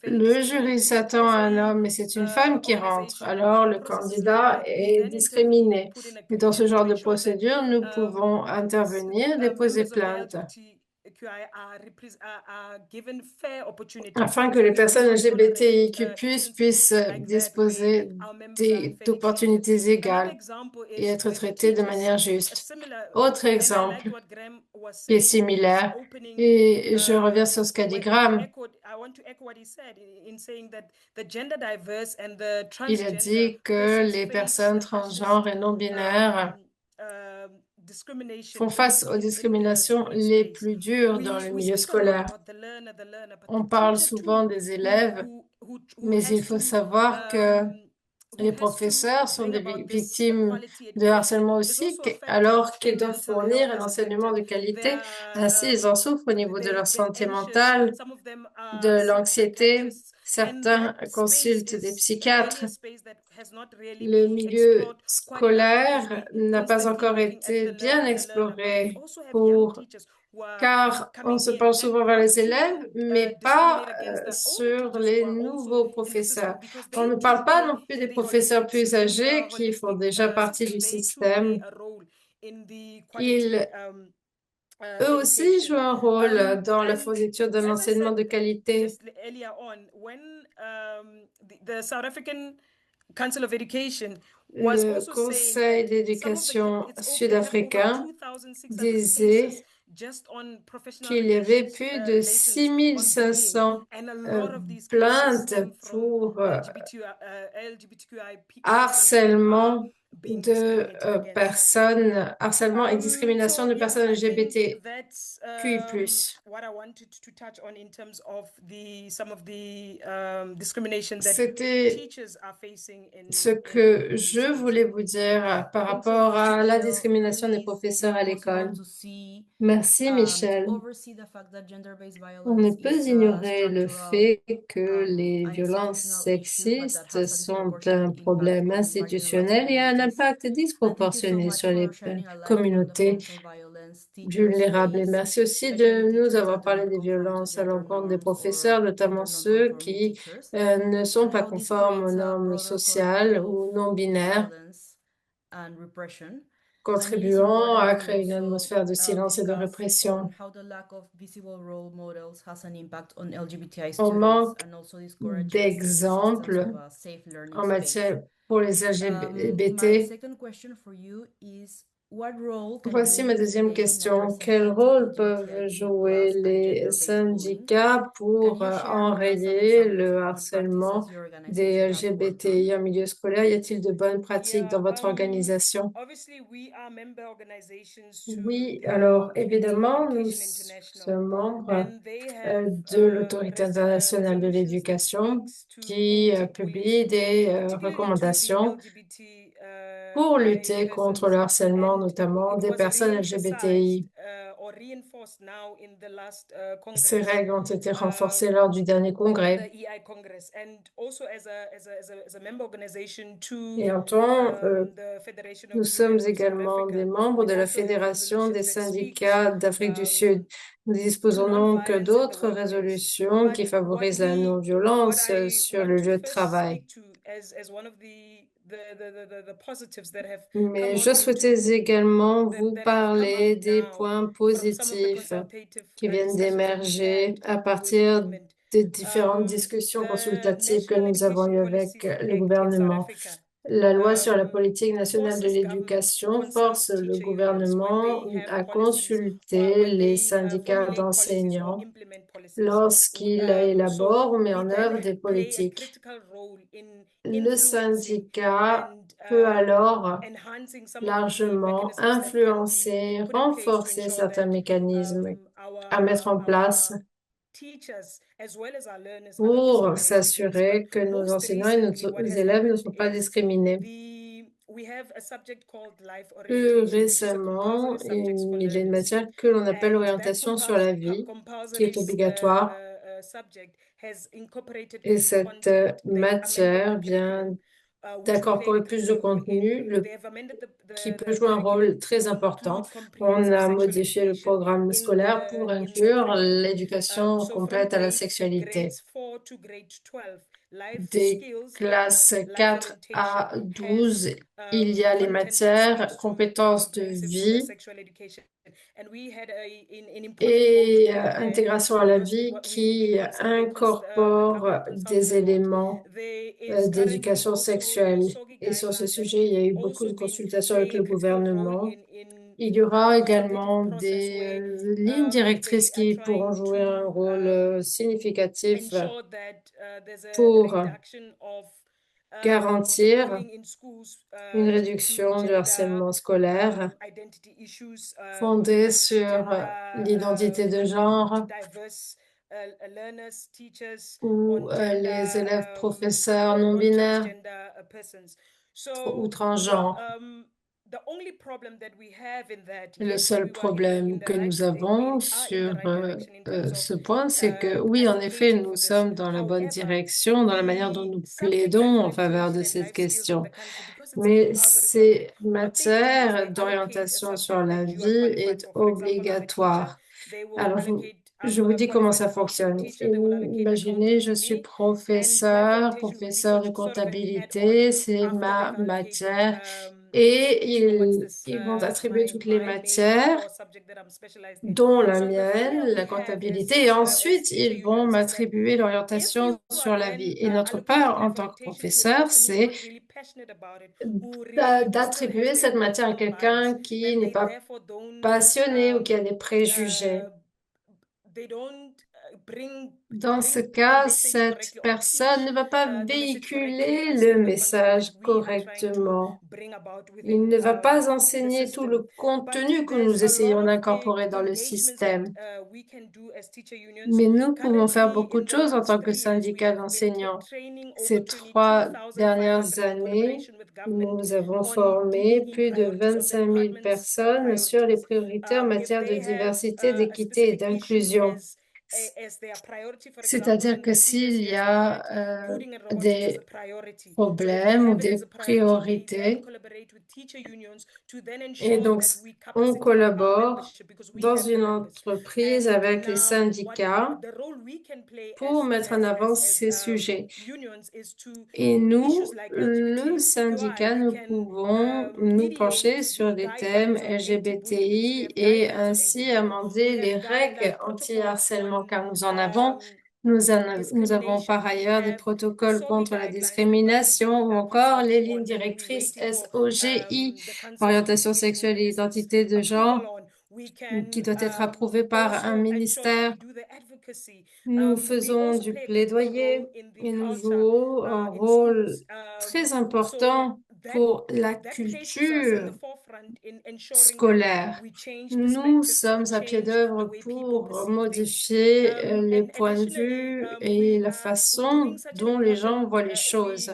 Le jury s'attend à un homme, mais c'est une femme qui rentre. Alors, le candidat est discriminé. Et dans ce genre de procédure, nous pouvons intervenir, déposer plainte, afin que les personnes LGBTIQ+ puissent disposer d'opportunités égales et être traitées de manière juste. Autre exemple qui est similaire, et je reviens sur ce qu'a dit Graham. Il a dit que les personnes transgenres et non-binaires font face aux discriminations les plus dures dans le milieu scolaire. On parle souvent des élèves, mais il faut savoir que les professeurs sont des victimes de harcèlement aussi, alors qu'ils doivent fournir un enseignement de qualité. Ainsi, ils en souffrent au niveau de leur santé mentale, de l'anxiété. Certains consultent des psychiatres. Le milieu scolaire n'a pas encore été bien exploré car on se penche souvent vers les élèves, mais pas sur les nouveaux professeurs. On ne parle pas non plus des professeurs plus âgés qui font déjà partie du système. Ils, eux aussi, jouent un rôle dans la fourniture d'un enseignement de qualité. Le Conseil d'éducation sud-africain disait qu'il y avait plus de 6500 plaintes pour harcèlement de personnes, harcèlement et discrimination de personnes LGBTQI+. C'était ce que je voulais vous dire par rapport à la discrimination des professeurs à l'école. Merci, Michel. On ne peut ignorer le fait que les violences sexistes sont un problème institutionnel et un impact disproportionné sur les communautés vulnérables. Et merci aussi de nous avoir parlé des violences à l'encontre des professeurs, notamment ceux qui ne sont pas conformes aux normes sociales ou non binaires. contribuant à créer une atmosphère de silence et de répression. how the lack of visible role models has an impact on LGBTI On students manque and also discourages d'exemples existence of a safe learning en space. matière pour les My LGBT. second question for you is what role can Voici ma unions deuxième play in question. addressing Quel rôle anti-LGBTIQ+ peuvent jouer and les gender-based bullying? syndicats pour Can you share with us some enrayer examples le of good harcèlement practices your des organization has worked on? LGBTI en milieu scolaire? Y a-t-il de bonnes pratiques dans votre organisation? Obviously, we are member organizations Oui, to alors the évidemment, nous Education International, sommes membres and they have de l'Autorité internationale de resolutions that l'éducation speaks to qui ending publie des particularly to the recommandations LGBT pour lutter contre le harcèlement, notamment des personnes LGBTI. or reinforced now in the last Ces Congress, règles ont été renforcées lors du dernier congrès. the EI Congress, and also as a member organization to Et en tant, the Federation of nous Women sommes of South également Africa. des membres We de la also have Fédération des resolutions that speak syndicats d'Afrique du Sud. Nous disposons donc non-violence at the d'autres workplace. résolutions qui But favorisent what la we- non-violence what I sur want le to lieu de first travail. speak to as one of the positives that have Mais come je out souhaitais into également that vous have come parler out des now points from some of the positifs consultative qui viennent discussions that we've d'émerger had à with partir government. des différentes discussions The consultatives que National nous avons eues Education avec Policies le Act in South gouvernement. Africa La loi sur la politique nationale de forces l'éducation consults force le teacher unions when gouvernement they have à policies or consulter when les they syndicats formulate policies or d'enseignants implement policies. lorsqu'il élabore ou met en œuvre des Play a politiques. critical role in Le influencing syndicat and peut alors enhancing some of the largement mechanisms that can be influencer, put in place to renforcer ensure certains that mécanismes à mettre en place teachers as well as our learners are not pour discriminated s'assurer against. que But nos most enseignants et recently, what nos has élèves ne happened sont pas is discriminés. we have a subject called life Plus orientation, which is a récemment, compulsory subject for il y a une learners. matière que l'on appelle And that orientation sur la vie, qui est obligatoire. subject has incorporated Et more cette content. They've amended matière the vient curriculum, which d'incorporer will play plus de contenu, they have amended qui peut jouer un rôle très important. include On comprehensive a sexual modifié le education programme scolaire pour inclure curriculum. l'éducation So from complète à la grades sexualité. 4 to grade 12, life Des skills classes and life 4 à 12, il y a les content that matières, speaks to compétences de comprehensive vie sexual education. And we had an important et role to play there intégration à la because vie what qui we consulted was, incorpore government des consulted a lot. éléments There is d'éducation currently also sexuelle. SOGI Et sur ce guidelines that sujet, il y a eu beaucoup also de been consultations avec playing le a critical role gouvernement. in Il y aura the legislative également process des where lignes directrices they qui are pourront trying jouer un rôle to significatif ensure that there's a pour reduction of garantir bullying in schools une due to réduction du gender harcèlement scolaire identity issues, fondée sur gender, l'identité de genre diverse learners, teachers, ou on les gender, élèves professeurs non on binaires transgender persons. ou So transgenres. the only problem that we have in that, Le yes, seul we were problème in the que nous we avons are in the sur right direction in terms of ce point, c'est que oui, en effet, advocating nous for this. sommes dans la bonne However, direction, dans la manière dont the nous subject plaidons life en faveur de orientation and cette life skills in question. the country, because it's a Mais compulsory ces subject, what they do is matières they allocate a d'orientation sur subject la that you are vie qualified est for. For example, I'm a teacher. obligatoire. They will Alors, allocate, je I'm vous a dis comment ça qualified accountant fonctionne. teacher. They will allocate Imaginez, accounting je to suis me, and life professeur, orientation would be professeur de sort of an comptabilité, add-on c'est after ma they've allocated matière. Et what's this, ils vont attribuer toutes les my main matières, core subject that I'm specialized in. dont la So the fear mienne, we la have comptabilité, et as ensuite teacher ils vont unions is that m'attribuer if l'orientation you sur are la then vie. Et notre allocating part en life tant que orientation to a professeur, person who's c'est not really passionate about it, who really who still d'attribuer has their cette matière à personal bias, quelqu'un qui then n'est they pas therefore don't passionné ou qui a des préjugés. they don't Dans ce bring the cas, message cette correctly or personne teach ne va pas the message correctly véhiculer as le to the content message that we are trying to correctement. bring about Il within ne va pas the enseigner tout le system. contenu But que there's nous a lot essayons of d'incorporer dans le engagements that système. we can do as teacher unions. Mais nous pouvons faire Currently, beaucoup in de the choses en last tant que 3 years, we syndicat have been d'enseignants. training over Ces 3 dernières 22,500 in années, collaboration with government nous avons on formé DBE plus de priorities, on 25 000 departments personnes sur les priorities. priorités en If matière de they have diversité, a d'équité et specific issue d'inclusion. as as their priority, for example, C'est-à-dire and que I think s'il as y he has a highlighted, putting in robotics as des a priority. So if we problèmes ou have it des as a priority, we then priorités, collaborate with teacher unions to then et ensure donc that we on capacitate our collabore membership because we dans have the une members. entreprise And avec les now syndicats the role we can play pour mettre en avant ces sujets. unions is to Et nous, issues like le syndicat, nous pouvons nous pencher sur des thèmes LGBTI et ainsi amender les règles anti-harcèlement, car nous en avons. Nous avons par ailleurs des protocoles contre la discrimination ou encore les lignes directrices SOGI, orientation sexuelle et identité de genre, qui doit être approuvée par un ministère. Nous faisons du plaidoyer et nous jouons un rôle très important pour la culture scolaire. Nous sommes à pied d'œuvre pour modifier les points de vue et la façon dont les gens voient les choses.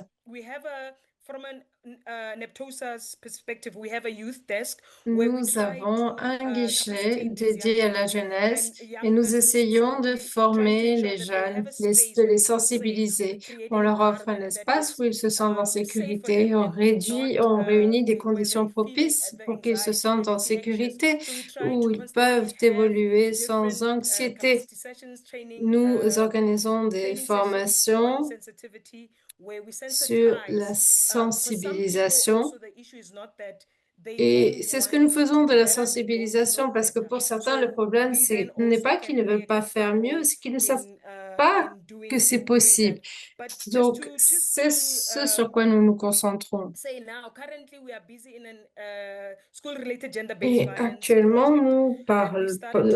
Nous avons un guichet dédié à la jeunesse et nous essayons de former les jeunes, de les sensibiliser. On leur offre un espace où ils se sentent en sécurité. On réunit des conditions propices pour qu'ils se sentent en sécurité, où ils peuvent évoluer sans anxiété. Nous organisons des formations sur la sensibilisation. Et c'est ce que nous faisons de la sensibilisation parce que pour certains, le problème, n'est pas qu'ils ne veulent pas faire mieux, c'est qu'ils ne savent pas que c'est possible. Donc, c'est ce sur quoi nous nous concentrons. Et actuellement, nous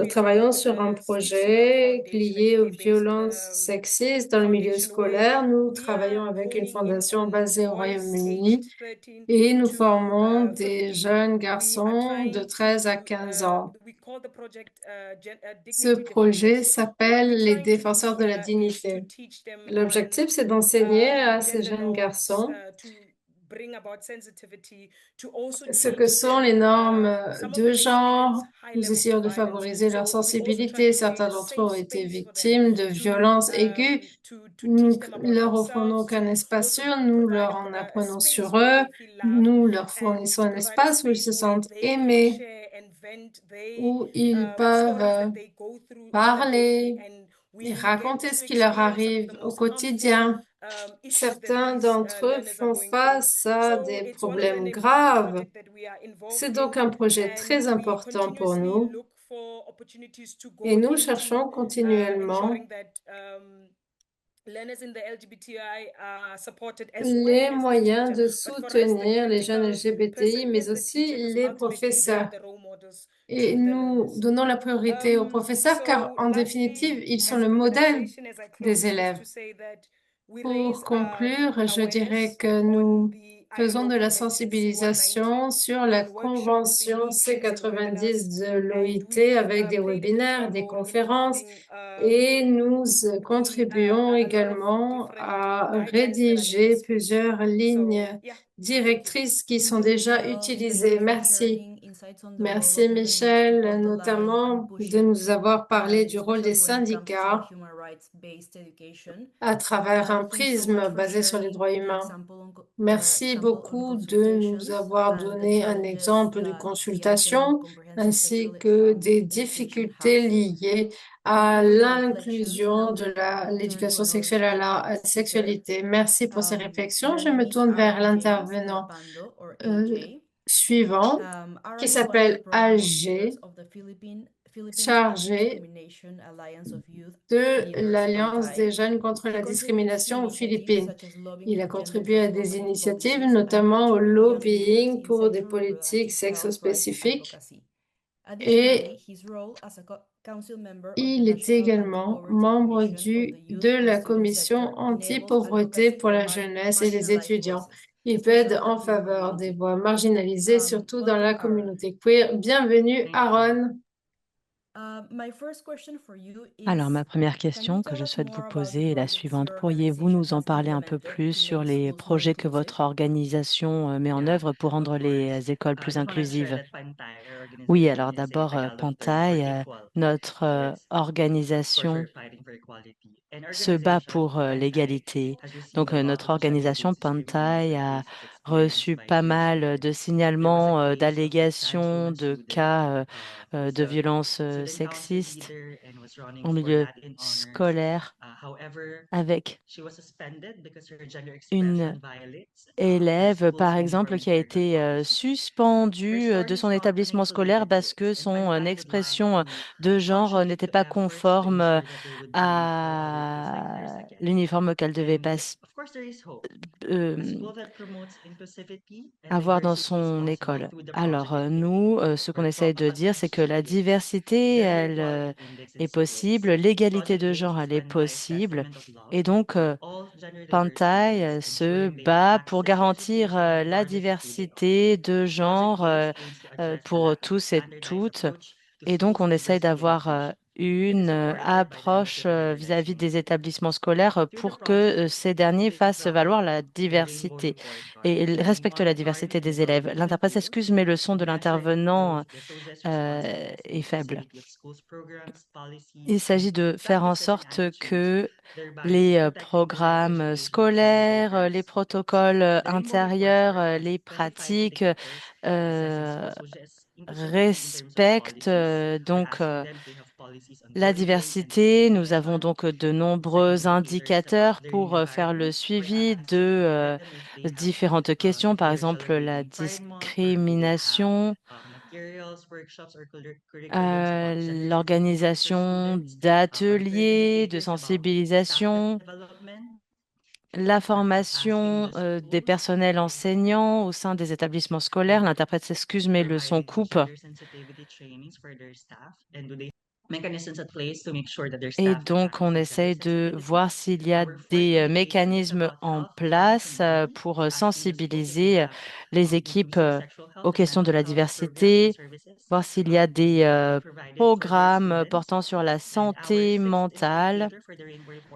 travaillons sur un projet lié aux violences sexistes dans le milieu scolaire. Nous travaillons avec une fondation basée au Royaume-Uni et nous formons des jeunes garçons de 13 à 15 ans. Ce projet s'appelle les défenseurs de la dignité. L'objectif, c'est d'enseigner à ces jeunes garçons ce que sont les normes de genre. Nous essayons de favoriser leur sensibilité. Certains d'entre eux ont été victimes de violences aiguës. Nous leur offrons donc un espace sûr, nous leur en apprenons sur eux, nous leur fournissons un espace où ils se sentent aimés, où ils peuvent parler et raconter ce qui leur arrive au quotidien. Certains d'entre eux font face à des problèmes graves. C'est donc un projet très important pour nous et nous cherchons continuellement les moyens de soutenir les jeunes LGBTI, mais aussi les professeurs. Et nous donnons la priorité aux professeurs car, en définitive, ils sont le modèle des élèves. Pour conclure, je dirais que nous faisons de la sensibilisation sur la Convention C90 de l'OIT avec des webinaires, des conférences et nous contribuons également à rédiger plusieurs lignes directrices qui sont déjà utilisées. Merci. Merci Michel, notamment de nous avoir parlé du rôle des syndicats à travers un prisme basé sur les droits humains. Merci beaucoup de nous avoir donné un exemple de consultation ainsi que des difficultés liées à l'inclusion de l'éducation sexuelle à la sexualité. Merci pour ces réflexions. Je me tourne vers l'intervenant suivant qui s'appelle AG, chargé de l'Alliance des jeunes contre la discrimination aux Philippines. Il a contribué à des initiatives, notamment au lobbying pour des politiques sexo-spécifiques. Et il est également membre de la commission anti-pauvreté pour la jeunesse et les étudiants. Il plaide en faveur des voix marginalisées, surtout dans la communauté queer. Bienvenue, Aaron. Alors, ma première question que je souhaite vous poser est la suivante. Pourriez-vous nous en parler un peu plus sur les projets que votre organisation met en œuvre pour rendre les écoles plus inclusives? Oui, alors d'abord, Pantaille, notre organisation se bat pour l'égalité. Donc, notre organisation Pantaille a reçu pas mal de signalements d'allégations de cas de violences sexistes en milieu scolaire avec une élève, par exemple, qui a été suspendue de son établissement scolaire parce que son expression de genre n'était pas conforme à l'uniforme qu'elle devait avoir dans son école. Alors, nous, ce qu'on essaye de dire, c'est que la diversité, elle est possible, l'égalité de genre, elle est possible. Et donc, Pantaille se bat pour garantir la diversité de genre pour tous et toutes. Et donc, on essaye d'avoir une approche vis-à-vis des établissements scolaires pour que ces derniers fassent valoir la diversité et respectent la diversité des élèves. L'interprète s'excuse, mais le son de l'intervenant est faible. Il s'agit de faire en sorte que les programmes scolaires, les protocoles intérieurs, les pratiques respectent donc la diversité. Nous avons donc de nombreux indicateurs pour faire le suivi de différentes questions, par exemple la discrimination, l'organisation d'ateliers de sensibilisation, la formation des personnels enseignants au sein des établissements scolaires. L'interprète s'excuse, mais le son coupe. Et donc, on essaye de voir s'il y a des mécanismes en place pour sensibiliser les équipes aux questions de la diversité, voir s'il y a des programmes portant sur la santé mentale.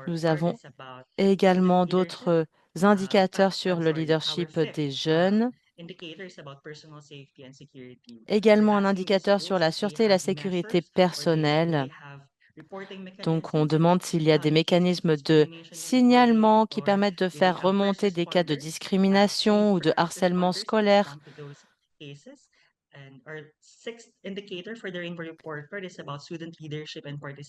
Nous avons également d'autres indicateurs sur le leadership des jeunes, également un indicateur sur la sûreté et la sécurité personnelle. Donc, on demande s'il y a des mécanismes de signalement qui permettent de faire remonter des cas de discrimination ou de harcèlement scolaire.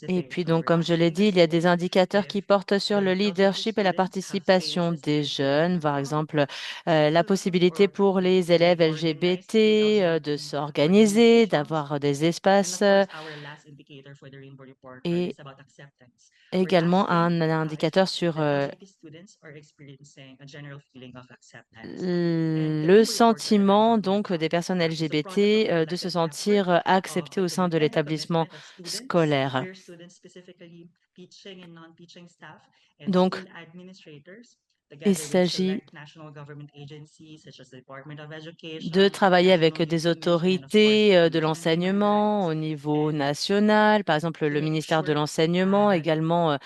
Et puis donc, comme je l'ai dit, il y a des indicateurs qui portent sur le leadership et la participation des jeunes. Par exemple, la possibilité pour les élèves LGBT de s'organiser, d'avoir des espaces et également un indicateur sur le sentiment donc des personnes LGBT de se sentir acceptées au sein de l'établissement scolaire. Donc, il s'agit de travailler avec des autorités de l'enseignement au niveau national, par exemple le ministère de l'Enseignement, également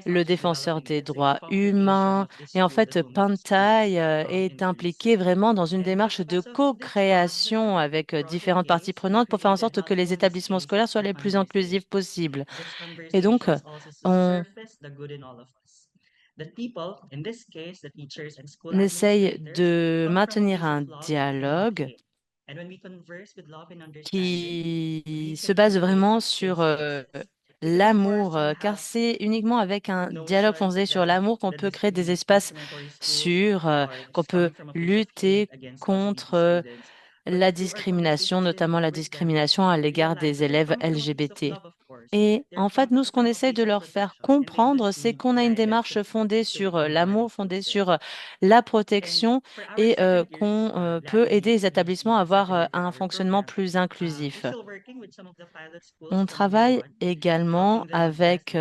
le défenseur des droits humains. Et en fait, Pantaille est impliqué vraiment dans une démarche de co-création avec différentes parties prenantes pour faire en sorte que les établissements scolaires soient les plus inclusifs possibles. Et donc, on essaye de maintenir un dialogue qui se base vraiment sur l'amour, car c'est uniquement avec un dialogue fondé sur l'amour qu'on peut créer des espaces sûrs, qu'on peut lutter contre la discrimination, notamment la discrimination à l'égard des élèves LGBT. Et en fait, nous, ce qu'on essaie de leur faire comprendre, c'est qu'on a une démarche fondée sur l'amour, fondée sur la protection et qu'on peut aider les établissements à avoir un fonctionnement plus inclusif. On travaille également avec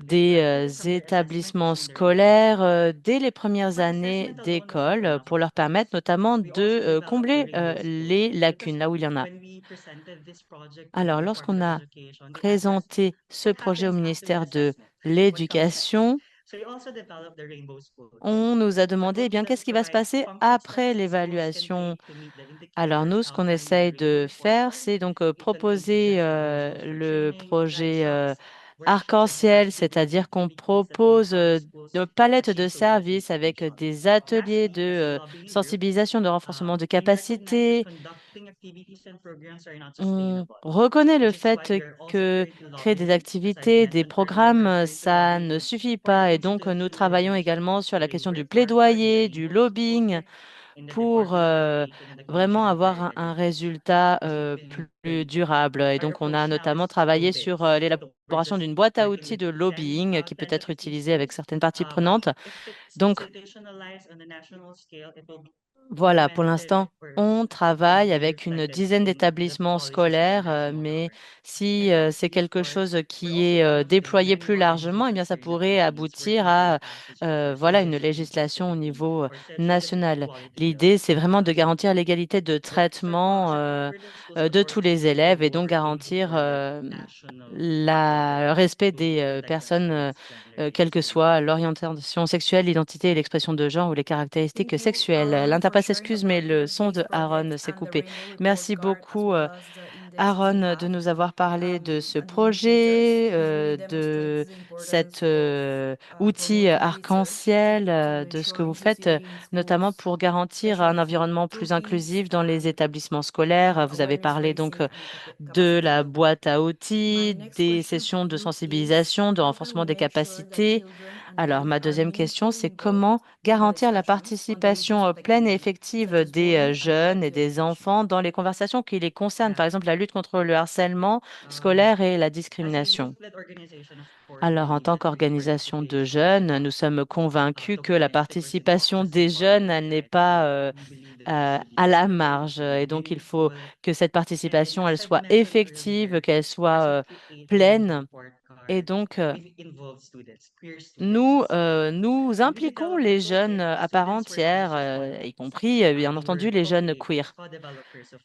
des établissements scolaires dès les premières années d'école pour leur permettre notamment de combler les lacunes là où il y en a. Alors, lorsqu'on a présenté ce projet au ministère de l'Éducation, On nous a demandé, eh bien, qu'est-ce qui va se passer après l'évaluation? Alors nous, ce qu'on essaye de faire, c'est donc proposer le projet arc-en-ciel, c'est-à-dire qu'on propose une palette de services avec des ateliers de sensibilisation, de renforcement de capacité. On reconnaît le fait que créer des activités, des programmes, ça ne suffit pas. Et donc, nous travaillons également sur la question du plaidoyer, du lobbying, pour vraiment avoir un résultat plus durable. Et donc, on a notamment travaillé sur l'élaboration d'une boîte à outils de lobbying qui peut être utilisée avec certaines parties prenantes. Donc, voilà, pour l'instant, on travaille avec une dizaine d'établissements scolaires, mais si c'est quelque chose qui est déployé plus largement, eh bien, ça pourrait aboutir à voilà, une législation au niveau national. L'idée, c'est vraiment de garantir l'égalité de traitement de tous les élèves et donc garantir le respect des personnes, quelle que soit l'orientation sexuelle, l'identité et l'expression de genre ou les caractéristiques sexuelles. L'interprète s'excuse, mais le son de Aaron s'est coupé. Merci beaucoup, Aaron, de nous avoir parlé de ce projet, de cet outil arc-en-ciel, de ce que vous faites, notamment pour garantir un environnement plus inclusif dans les établissements scolaires. Vous avez parlé donc de la boîte à outils, des sessions de sensibilisation, de renforcement des capacités. Alors, ma deuxième question, c'est comment garantir la participation pleine et effective des jeunes et des enfants dans les conversations qui les concernent, par exemple la lutte contre le harcèlement scolaire et la discrimination. Alors, en tant qu'organisation de jeunes, nous sommes convaincus que la participation des jeunes, elle n'est pas à la marge. Et donc, il faut que cette participation, elle soit effective, qu'elle soit pleine. Et donc, nous impliquons les jeunes à part entière, y compris, bien entendu, les jeunes queer.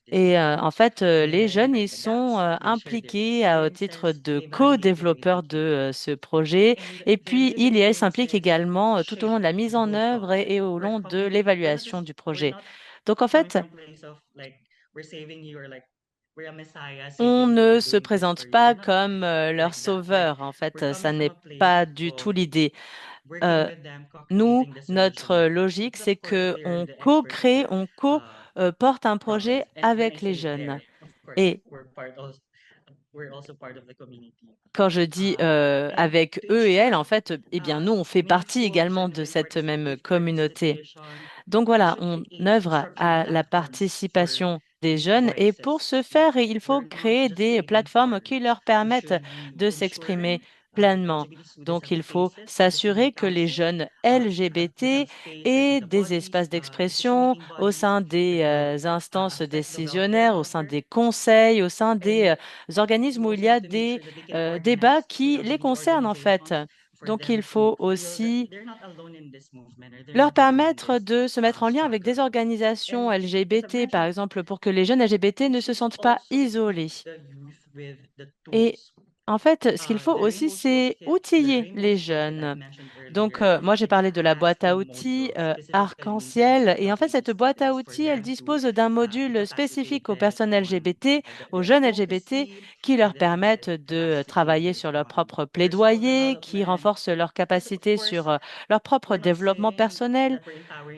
Et en fait, les jeunes, ils sont impliqués au titre de co-développeurs de ce projet. Et puis, ils et elles s'impliquent également tout au long de la mise en œuvre et au long de l'évaluation du projet. Donc, en fait, on ne se présente pas comme leur sauveur. En fait, ça n'est pas du tout l'idée. Euh, Nous, notre logique, c'est que on co-crée, on co-porte un projet avec les jeunes. Et quand je dis avec eux et elles, en fait, eh bien, nous, on fait partie également de cette même communauté. Donc voilà, on œuvre à la participation des jeunes et pour ce faire, il faut créer des plateformes qui leur permettent de s'exprimer pleinement. Donc il faut s'assurer que les jeunes LGBT aient des espaces d'expression au sein des instances décisionnaires, au sein des conseils, au sein des organismes où il y a des débats qui les concernent en fait. Donc il faut aussi leur permettre de se mettre en lien avec des organisations LGBT, par exemple, pour que les jeunes LGBT ne se sentent pas isolés. Et en fait, ce qu'il faut aussi, c'est outiller les jeunes. Donc, moi, j'ai parlé de la boîte à outils arc-en-ciel. Et en fait, cette boîte à outils, elle dispose d'un module spécifique aux personnes LGBT, aux jeunes LGBT, qui leur permettent de travailler sur leur propre plaidoyer, qui renforcent leur capacité sur leur propre développement personnel.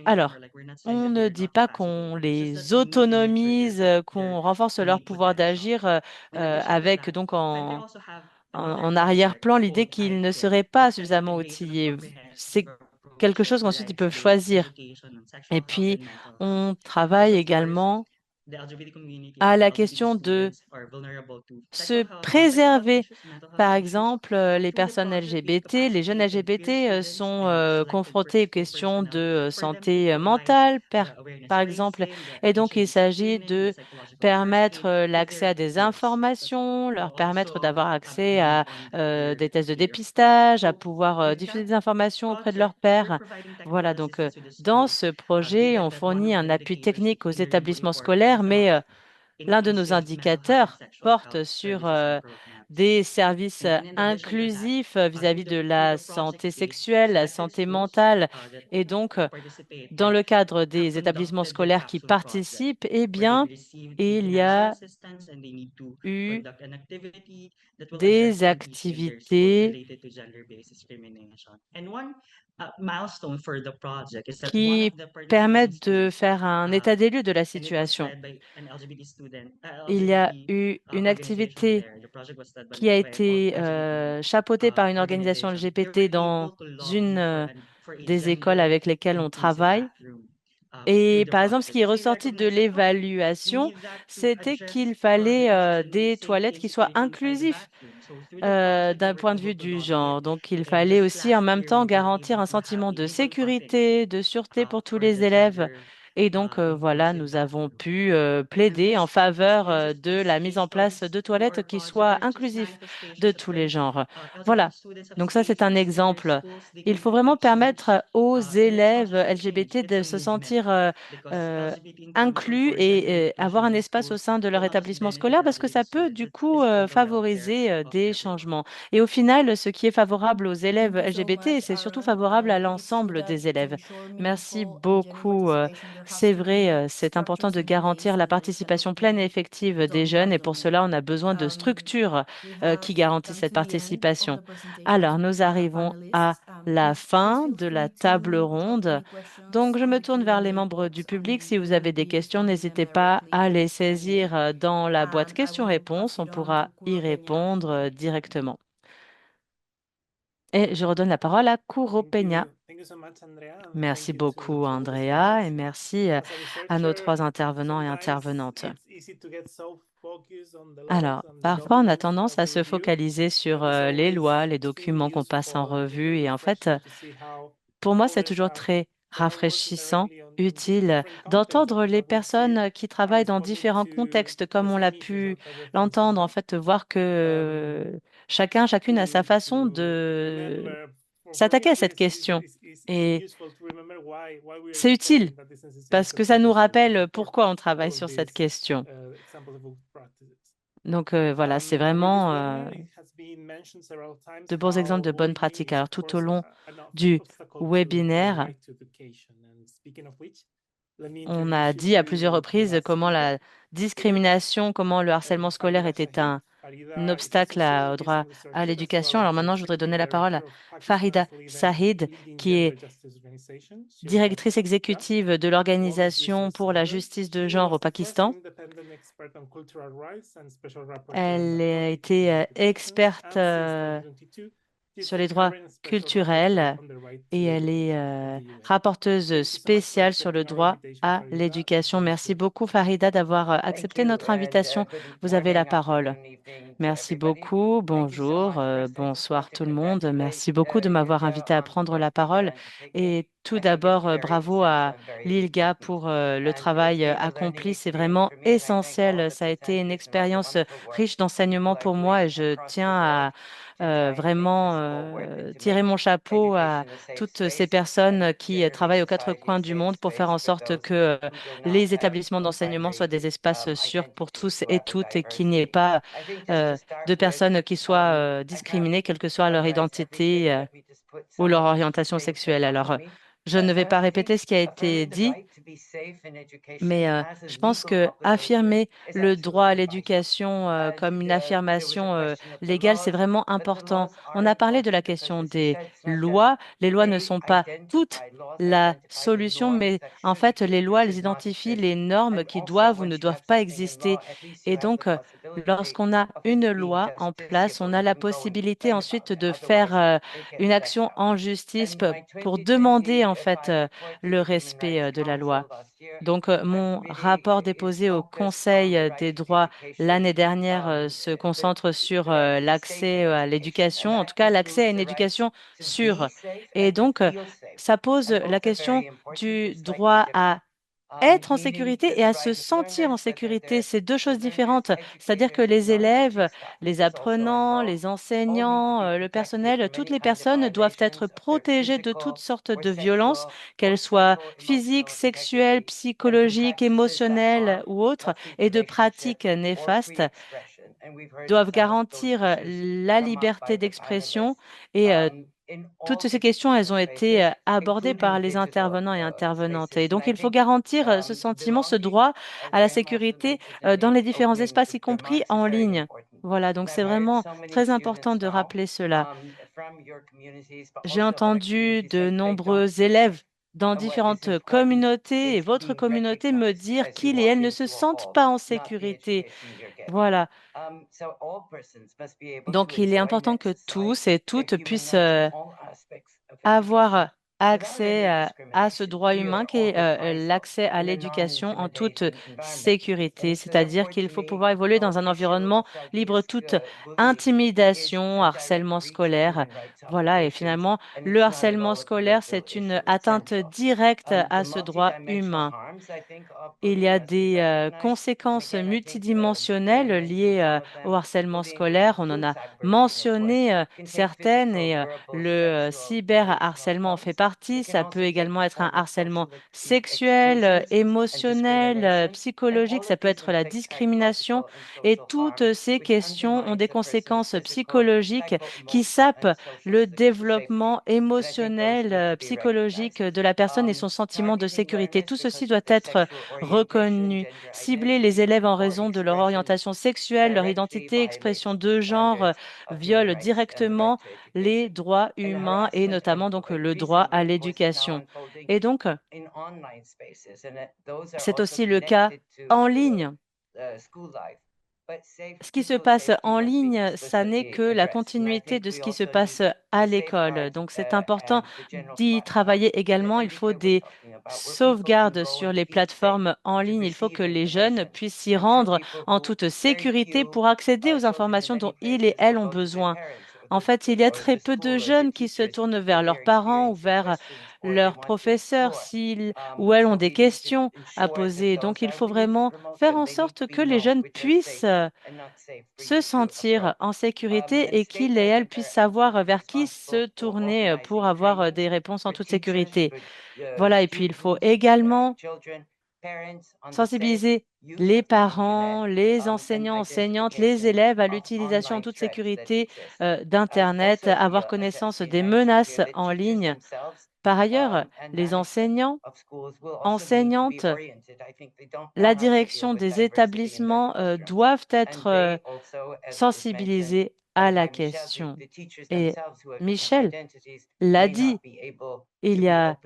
Alors, on ne dit pas qu'on les autonomise, qu'on renforce leur pouvoir d'agir avec donc en arrière-plan l'idée qu'ils ne seraient pas suffisamment outillés. C'est quelque chose qu'ensuite ils peuvent choisir. Et puis, on travaille également à la question de se préserver. Par exemple, les personnes LGBT, les jeunes LGBT sont confrontés aux questions de santé mentale, par exemple. Et donc, il s'agit de permettre l'accès à des informations, leur permettre d'avoir accès à des tests de dépistage, à pouvoir diffuser des informations auprès de leurs pairs. Voilà, donc dans ce projet, on fournit un appui technique aux établissements scolaires, mais l'un de nos indicateurs porte sur des services inclusifs vis-à-vis de la santé sexuelle, la santé mentale. Et donc, dans le cadre des établissements scolaires qui participent, eh bien, il y a eu des activités qui permettent de faire un état des lieux de la situation. Il y a eu une activité qui a été chapeautée par une organisation LGBT dans une des écoles avec lesquelles on travaille. Et par exemple, ce qui est ressorti de l'évaluation, c'était qu'il fallait des toilettes qui soient inclusifs d'un point de vue du genre. Donc, il fallait aussi en même temps garantir un sentiment de sécurité, de sûreté pour tous les élèves. Et donc, voilà, nous avons pu plaider en faveur de la mise en place de toilettes qui soient inclusifs de tous les genres. Voilà. Donc ça, c'est un exemple. Il faut vraiment permettre aux élèves LGBT de se sentir euh, inclus et avoir un espace au sein de leur établissement scolaire parce que ça peut du coup favoriser des changements. Et au final, ce qui est favorable aux élèves LGBT, c'est surtout favorable à l'ensemble des élèves. Merci beaucoup. C'est vrai, c'est important de garantir la participation pleine et effective des jeunes et pour cela, on a besoin de structures qui garantissent cette participation. Alors, nous arrivons à la fin de la table ronde. Donc, je me tourne vers les membres du public. Si vous avez des questions, n'hésitez pas à les saisir dans la boîte questions-réponses. On pourra y répondre directement. Et je redonne la parole à Kuro Peña. Merci beaucoup, Andrea, et merci à nos trois intervenants et intervenantes. Alors, parfois, on a tendance à se focaliser sur les lois, les documents qu'on passe en revue, et en fait, pour moi, c'est toujours très rafraîchissant, utile d'entendre les personnes qui travaillent dans différents contextes, comme on l'a pu l'entendre, en fait, voir que chacune a sa façon de s'attaquer à cette question. Et c'est utile parce que ça nous rappelle pourquoi on travaille sur cette question. Donc voilà, c'est vraiment de bons exemples de bonnes pratiques. Alors tout au long du webinaire, on a dit à plusieurs reprises comment la discrimination, comment le harcèlement scolaire était un obstacle au droit à l'éducation. Alors maintenant, je voudrais donner la parole à Farida Saïd, qui est directrice exécutive de l'Organisation pour la justice de genre au Pakistan. Elle a été experte sur les droits culturels et elle est rapporteuse spéciale sur le droit à l'éducation. Merci beaucoup, Farida, d'avoir accepté notre invitation. Vous avez la parole. Merci beaucoup. Bonjour, bonsoir tout le monde. Merci beaucoup de m'avoir invité à prendre la parole. Et tout d'abord, bravo à l'ILGA pour le travail accompli. C'est vraiment essentiel. Ça a été une expérience riche d'enseignement pour moi et je tiens à vraiment tirer mon chapeau à toutes ces personnes qui travaillent aux quatre coins du monde pour faire en sorte que les établissements d'enseignement soient des espaces sûrs pour tous et toutes et qu'il n'y ait pas de personnes qui soient discriminées, quelle que soit leur identité ou leur orientation sexuelle. Alors, je ne vais pas répéter ce qui a été dit, mais je pense que affirmer le droit à l'éducation comme une affirmation légale, c'est vraiment important. On a parlé de la question des lois. Les lois ne sont pas toutes la solution, mais en fait, les lois, elles identifient les normes qui doivent ou ne doivent pas exister. Et donc, lorsqu'on a une loi en place, on a la possibilité ensuite de faire une action en justice pour demander en fait le respect de la loi. Donc, mon rapport déposé au Conseil des droits l'année dernière se concentre sur l'accès à l'éducation, en tout cas l'accès à une éducation sûre. Et donc, ça pose la question du droit à être en sécurité et à se sentir en sécurité, c'est deux choses différentes. C'est-à-dire que les élèves, les apprenants, les enseignants, le personnel, toutes les personnes doivent être protégées de toutes sortes de violences, qu'elles soient physiques, sexuelles, psychologiques, émotionnelles ou autres, et de pratiques néfastes. doivent garantir la liberté d'expression et toutes ces questions, elles ont été abordées par les intervenants et intervenantes. Et donc, il faut garantir ce sentiment, ce droit à la sécurité dans les différents espaces, y compris en ligne. Voilà, donc c'est vraiment très important de rappeler cela. J'ai entendu de nombreux élèves dans différentes communautés et votre communauté me dire qu'ils et elles ne se sentent pas en sécurité. Voilà. Donc, il est important que tous et toutes puissent avoir accès à ce droit humain qui est l'accès à l'éducation en toute sécurité, c'est-à-dire qu'il faut pouvoir évoluer dans un environnement libre de toute intimidation, harcèlement scolaire. Voilà, et finalement, le harcèlement scolaire, c'est une atteinte directe à ce droit humain. Il y a des conséquences multidimensionnelles liées au harcèlement scolaire. On en a mentionné certaines et le cyberharcèlement en fait partie. Ça peut également être un harcèlement sexuel, émotionnel, psychologique. Ça peut être la discrimination. Et toutes ces questions ont des conséquences psychologiques qui sapent le développement émotionnel, psychologique de la personne et son sentiment de sécurité. Tout ceci doit être reconnu. Cibler les élèves en raison de leur orientation sexuelle, leur identité, expression de genre, viole directement les droits humains et notamment donc le droit à l'éducation. Et donc, c'est aussi le cas en ligne. Ce qui se passe en ligne, ça n'est que la continuité de ce qui se passe à l'école. Donc, c'est important d'y travailler également. Il faut des sauvegardes sur les plateformes en ligne. Il faut que les jeunes puissent s'y rendre en toute sécurité pour accéder aux informations dont ils et elles ont besoin. En fait, il y a très peu de jeunes qui se tournent vers leurs parents ou vers leurs professeurs s'ils ou elles ont des questions à poser. Donc, il faut vraiment faire en sorte que les jeunes puissent se sentir en sécurité et qu'ils et elles puissent savoir vers qui se tourner pour avoir des réponses en toute sécurité. Voilà, et puis il faut également sensibiliser les parents, les enseignants, enseignantes, les élèves à l'utilisation en toute sécurité d'Internet, avoir connaissance des menaces en ligne. Par ailleurs, les enseignants, enseignantes, la direction des établissements doivent être sensibilisés à la question. Et Michel l'a dit, il y a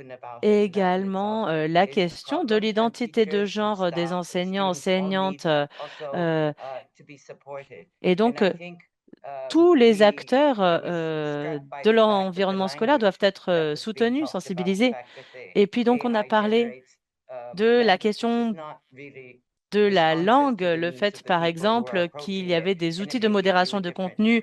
également la question de l'identité de genre des enseignants, enseignantes. Et donc, tous les acteurs de l'environnement scolaire doivent être soutenus, sensibilisés. Et puis donc, on a parlé de la question de la langue, le fait, par exemple, qu'il y avait des outils de modération de contenu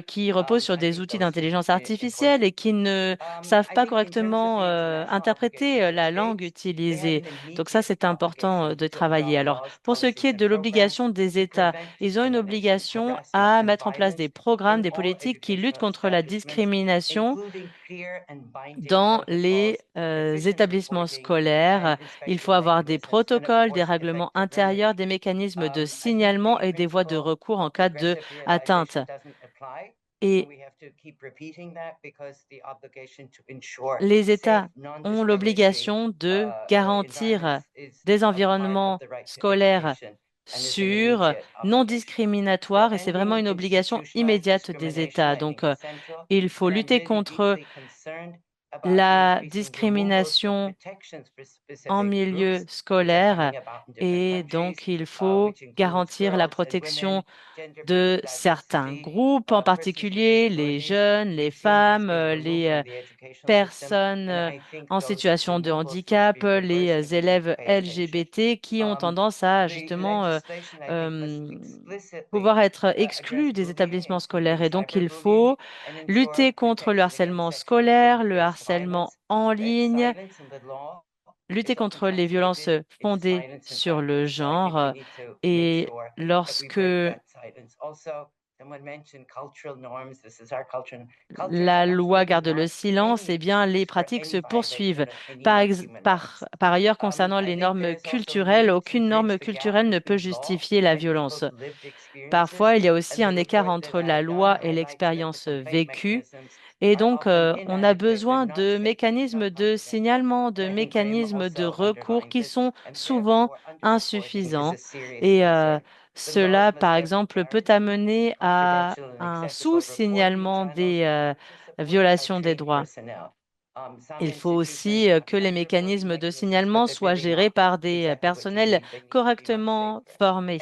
qui reposent sur des outils d'intelligence artificielle et qui ne savent pas correctement interpréter la langue utilisée. Donc ça, c'est important de travailler. Alors, pour ce qui est de l'obligation des États, ils ont une obligation à mettre en place des programmes, des politiques qui luttent contre la discrimination dans les établissements scolaires. Il faut avoir des protocoles, des règlements intérieurs, des mécanismes de signalement et des voies de recours en cas de atteinte. Et les États ont l'obligation de garantir des environnements scolaires sûrs, non discriminatoires, et c'est vraiment une obligation immédiate des États. Donc, il faut lutter contre la discrimination en milieu scolaire et donc il faut garantir la protection de certains groupes, en particulier les jeunes, les femmes, les personnes en situation de handicap, les élèves LGBT qui ont tendance à justement pouvoir être exclus des établissements scolaires. Et donc, il faut lutter contre le harcèlement scolaire, le harcèlement en ligne, lutter contre les violences fondées sur le genre. Et lorsque La loi garde le silence, eh bien, les pratiques se poursuivent. Par ailleurs, concernant les normes culturelles, aucune norme culturelle ne peut justifier la violence. Parfois, il y a aussi un écart entre la loi et l'expérience vécue. Et donc, on a besoin de mécanismes de signalement, de mécanismes de recours qui sont souvent insuffisants. Et cela, par exemple, peut amener à un sous-signalement des violations des droits. Il faut aussi que les mécanismes de signalement soient gérés par des personnels correctement formés.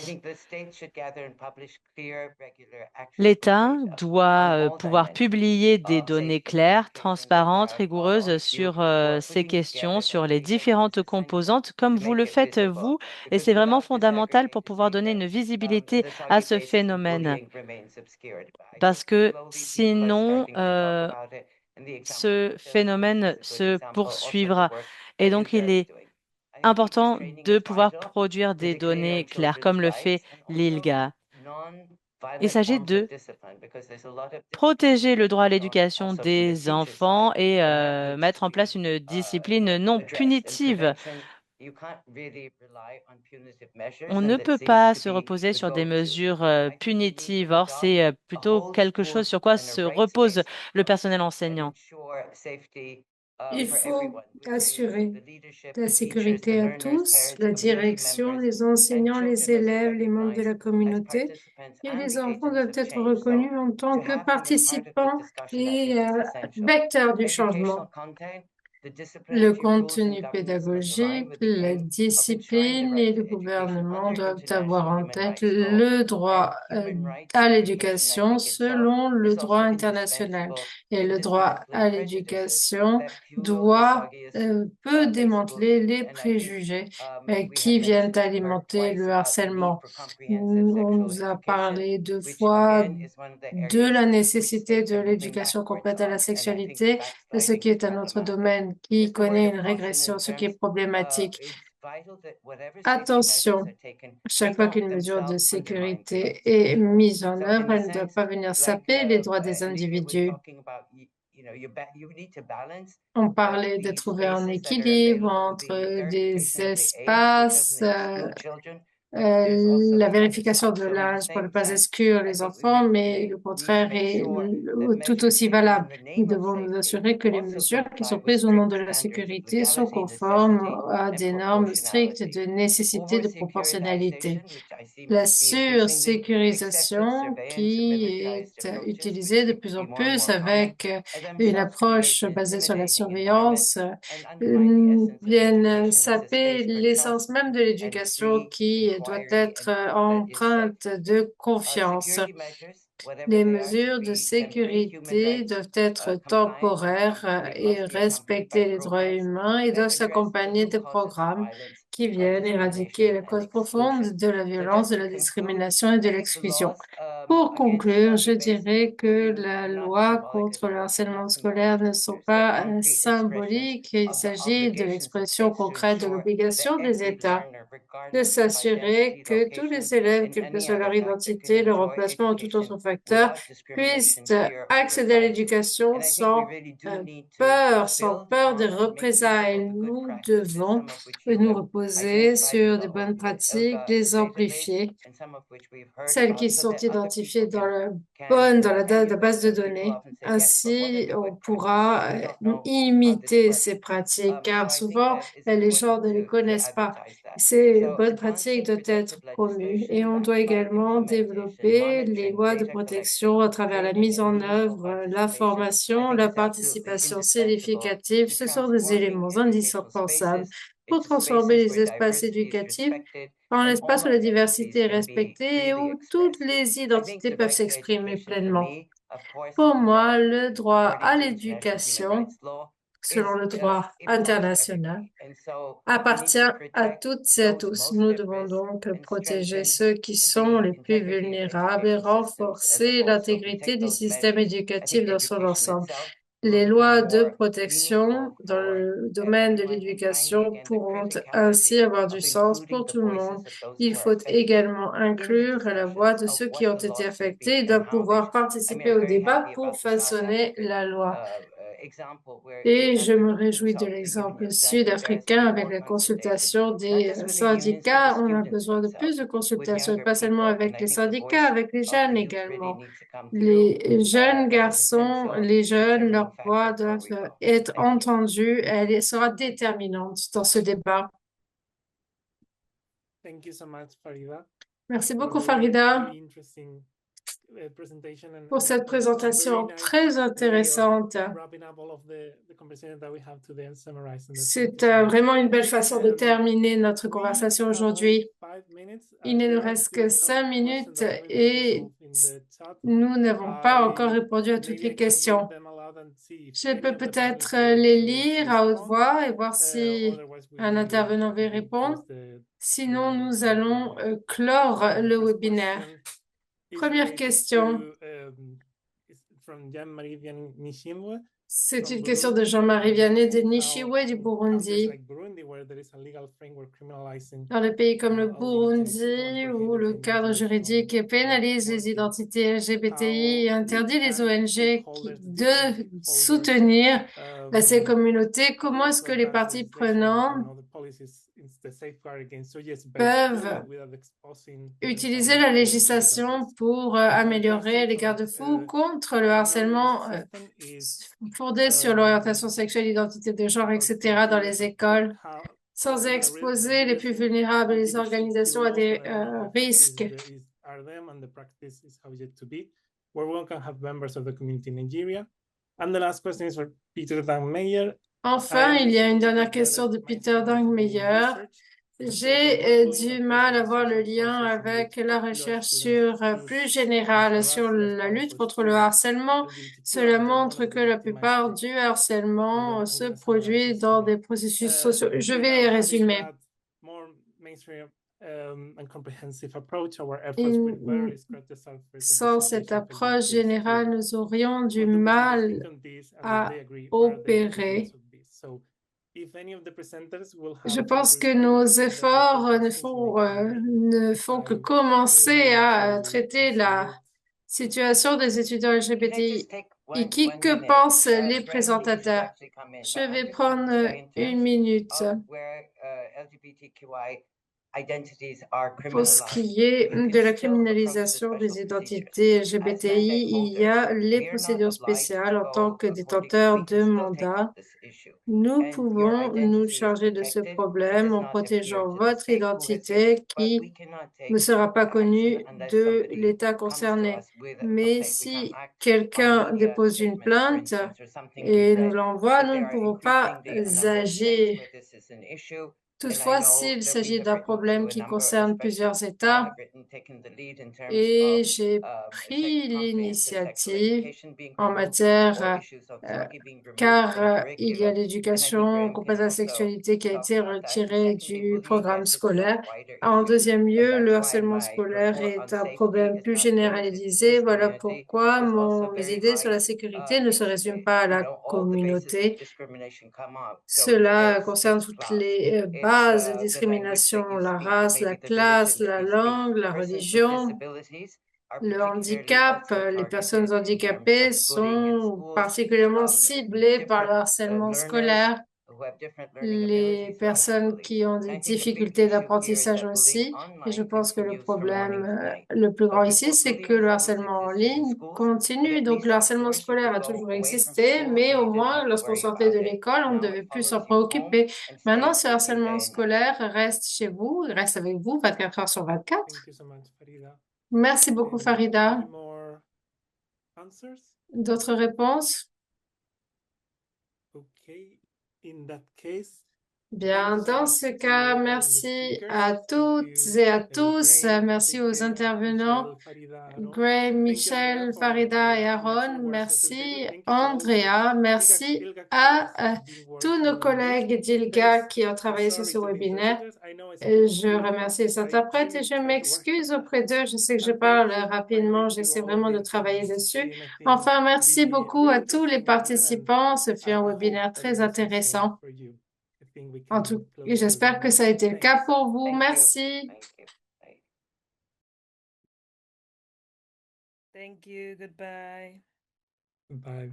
L'État doit pouvoir publier des données claires, transparentes, rigoureuses sur ces questions, sur les différentes composantes, comme vous le faites vous, et c'est vraiment fondamental pour pouvoir donner une visibilité à ce phénomène, parce que sinon, ce phénomène se poursuivra. Et donc, il est important de pouvoir produire des données claires, comme le fait l'ILGA. Il s'agit de protéger le droit à l'éducation des enfants et mettre en place une discipline non punitive. On ne peut pas se reposer sur des mesures punitives. Or, c'est plutôt quelque chose sur quoi se repose le personnel enseignant. Il faut assurer la sécurité à tous, la direction, les enseignants, les élèves, les membres de la communauté. Et les enfants doivent être reconnus en tant que participants et vecteurs du changement. Le contenu pédagogique, la discipline et le gouvernement doivent avoir en tête le droit à l'éducation selon le droit international. Et le droit à l'éducation peut démanteler les préjugés qui viennent alimenter le harcèlement. On nous a parlé deux fois de la nécessité de l'éducation complète à la sexualité, ce qui est un autre domaine qui connaît une régression, ce qui est problématique. Attention, chaque fois qu'une mesure de sécurité est mise en œuvre, elle ne doit pas venir saper les droits des individus. On parlait de trouver un équilibre entre des espaces, la vérification de l'âge pour ne pas exclure les enfants, mais le contraire est tout aussi valable. Nous devons nous assurer que les mesures qui sont prises au nom de la sécurité sont conformes à des normes strictes de nécessité, de proportionnalité. La sursécurisation qui est utilisée de plus en plus avec une approche basée sur la surveillance viennent saper l'essence même de l'éducation qui doit être empreinte de confiance. Les mesures de sécurité doivent être temporaires et respecter les droits humains et doivent s'accompagner de programmes qui viennent éradiquer la cause profonde de la violence, de la discrimination et de l'exclusion. Pour conclure, je dirais que la loi contre le harcèlement scolaire ne sont pas symboliques. Il s'agit de l'expression concrète de l'obligation des États de s'assurer que tous les élèves, quelle que soit leur identité, leur emplacement ou tout autre facteur, puissent accéder à l'éducation sans peur des représailles. Nous devons nous reposer sur de bonnes pratiques, les amplifier, celles qui sont identifiées dans la base de données. Ainsi, on pourra imiter ces pratiques, car souvent, les gens ne les connaissent pas. Ces bonnes pratiques doivent être promues et on doit également développer les lois de protection à travers la mise en œuvre, la formation, la participation significative. Ce sont des éléments indispensables pour transformer les espaces éducatifs en espace où la diversité est respectée et où toutes les identités peuvent s'exprimer pleinement. Pour moi, le droit à l'éducation, selon le droit international, appartient à toutes et à tous. Nous devons donc protéger ceux qui sont les plus vulnérables et renforcer l'intégrité du système éducatif dans son ensemble. Les lois de protection dans le domaine de l'éducation pourront ainsi avoir du sens pour tout le monde. Il faut également inclure la voix de ceux qui ont été affectés et doivent pouvoir participer au débat pour façonner la loi. Et je me réjouis de l'exemple sud-africain avec la consultation des syndicats. On a besoin de plus de consultations, et pas seulement avec les syndicats, avec les jeunes également. Les jeunes garçons, les jeunes, leur voix doivent être entendue. Elle sera déterminante dans ce débat. Thank you so much, Farida, Merci for beaucoup, the Farida, really interesting presentation pour cette présentation very nice très way of intéressante. wrapping up all of the conversation that we have today and summarizing them. C'est vraiment une belle façon de terminer notre conversation We have aujourd'hui. only 5 minutes. Il ne There nous are reste still que some 5 questions minutes that haven't been et resolved in the chat. nous n'avons pas encore I répondu à toutes maybe les I can read questions. them aloud and see if Je any peux of the peut-être panelists would like les to lire à haute respond. voix et voir si Otherwise, we un will intervenant veut maybe close répondre. the Sinon, nous the allons webinar. clore The le first webinaire. question is Première related question. to is from Jean-Marie Vianney Nishimwe C'est from une question de Burundi, Jean-Marie Vianney de asking how Nishiwe du in countries Burundi. like Burundi, where there is a legal framework criminalizing Dans les pays comme le LGBTIQ and Burundi, où le prohibiting cadre NGOs juridique from pénalise les working, identités LGBTI et how interdit les can ONG stakeholders, the different de stakeholders, soutenir ces communautés, comment est-ce que les parties privatization and prenantes other policies in the safeguard against suggest by peuvent doing it without exposing utiliser potentially la to législation context. pour The améliorer les question garde-fous contre le knowledge harcèlement system is fondé sur l'orientation sexuelle, l'identité de genre, about etc. dans les écoles, how sans at exposer les plus vulnérables et les organisations à des risques. are them and the practice is how yet to be, where one can have members of the community in Nigeria. And the last question is for Peter Dangmeyer. Enfin, il y a une dernière question de Peter Dangmeyer. J'ai du mal à voir le lien avec la recherche sur plus générale sur la lutte contre le harcèlement. Cela montre que la plupart du harcèlement se produit dans des processus sociaux. Je vais résumer. Sans cette approche générale, nous aurions du mal à opérer. Je pense que nos efforts ne font que commencer à traiter la situation des étudiants LGBTI. Et que pensent les présentateurs? Je vais prendre une minute. Pour ce qui est de la criminalisation des identités LGBTI, il y a les procédures spéciales en tant que détenteurs de mandat. Nous pouvons nous charger de ce problème en protégeant votre identité qui ne sera pas connue de l'État concerné. Mais si quelqu'un dépose une plainte et nous l'envoie, nous ne pouvons pas agir. Toutefois, s'il s'agit d'un problème qui concerne plusieurs États, et j'ai pris l'initiative en matière, car il y a l'éducation contre la sexualité qui a été retirée du programme scolaire. En deuxième lieu, le harcèlement scolaire est un problème plus généralisé. Voilà pourquoi mes idées sur la sécurité ne se résument pas à la communauté. Cela concerne toutes les bases de discrimination, la race, la classe, la langue, la religion, le handicap. Les personnes handicapées sont particulièrement ciblées par le harcèlement scolaire. Les personnes qui ont des difficultés d'apprentissage aussi. Et je pense que le problème le plus grand ici, c'est que le harcèlement en ligne continue. Donc, le harcèlement scolaire a toujours existé, mais au moins, lorsqu'on sortait de l'école, on ne devait plus s'en préoccuper. Maintenant, ce harcèlement scolaire reste chez vous, il reste avec vous 24 heures sur 24. Merci beaucoup, Farida. D'autres réponses? Okay. In that case, Bien, dans ce cas, merci à toutes et à tous. Merci aux intervenants, Gray, Michel, Farida et Aaron. Merci, Andrea. Merci à tous nos collègues d'ILGA qui ont travaillé sur ce webinaire. Je remercie les interprètes et je m'excuse auprès d'eux. Je sais que je parle rapidement. J'essaie vraiment de travailler dessus. Enfin, merci beaucoup à tous les participants. Ce fut un webinaire très intéressant. En tout cas, j'espère que ça a été le cas pour vous. Merci. Thank you. Goodbye. Bye.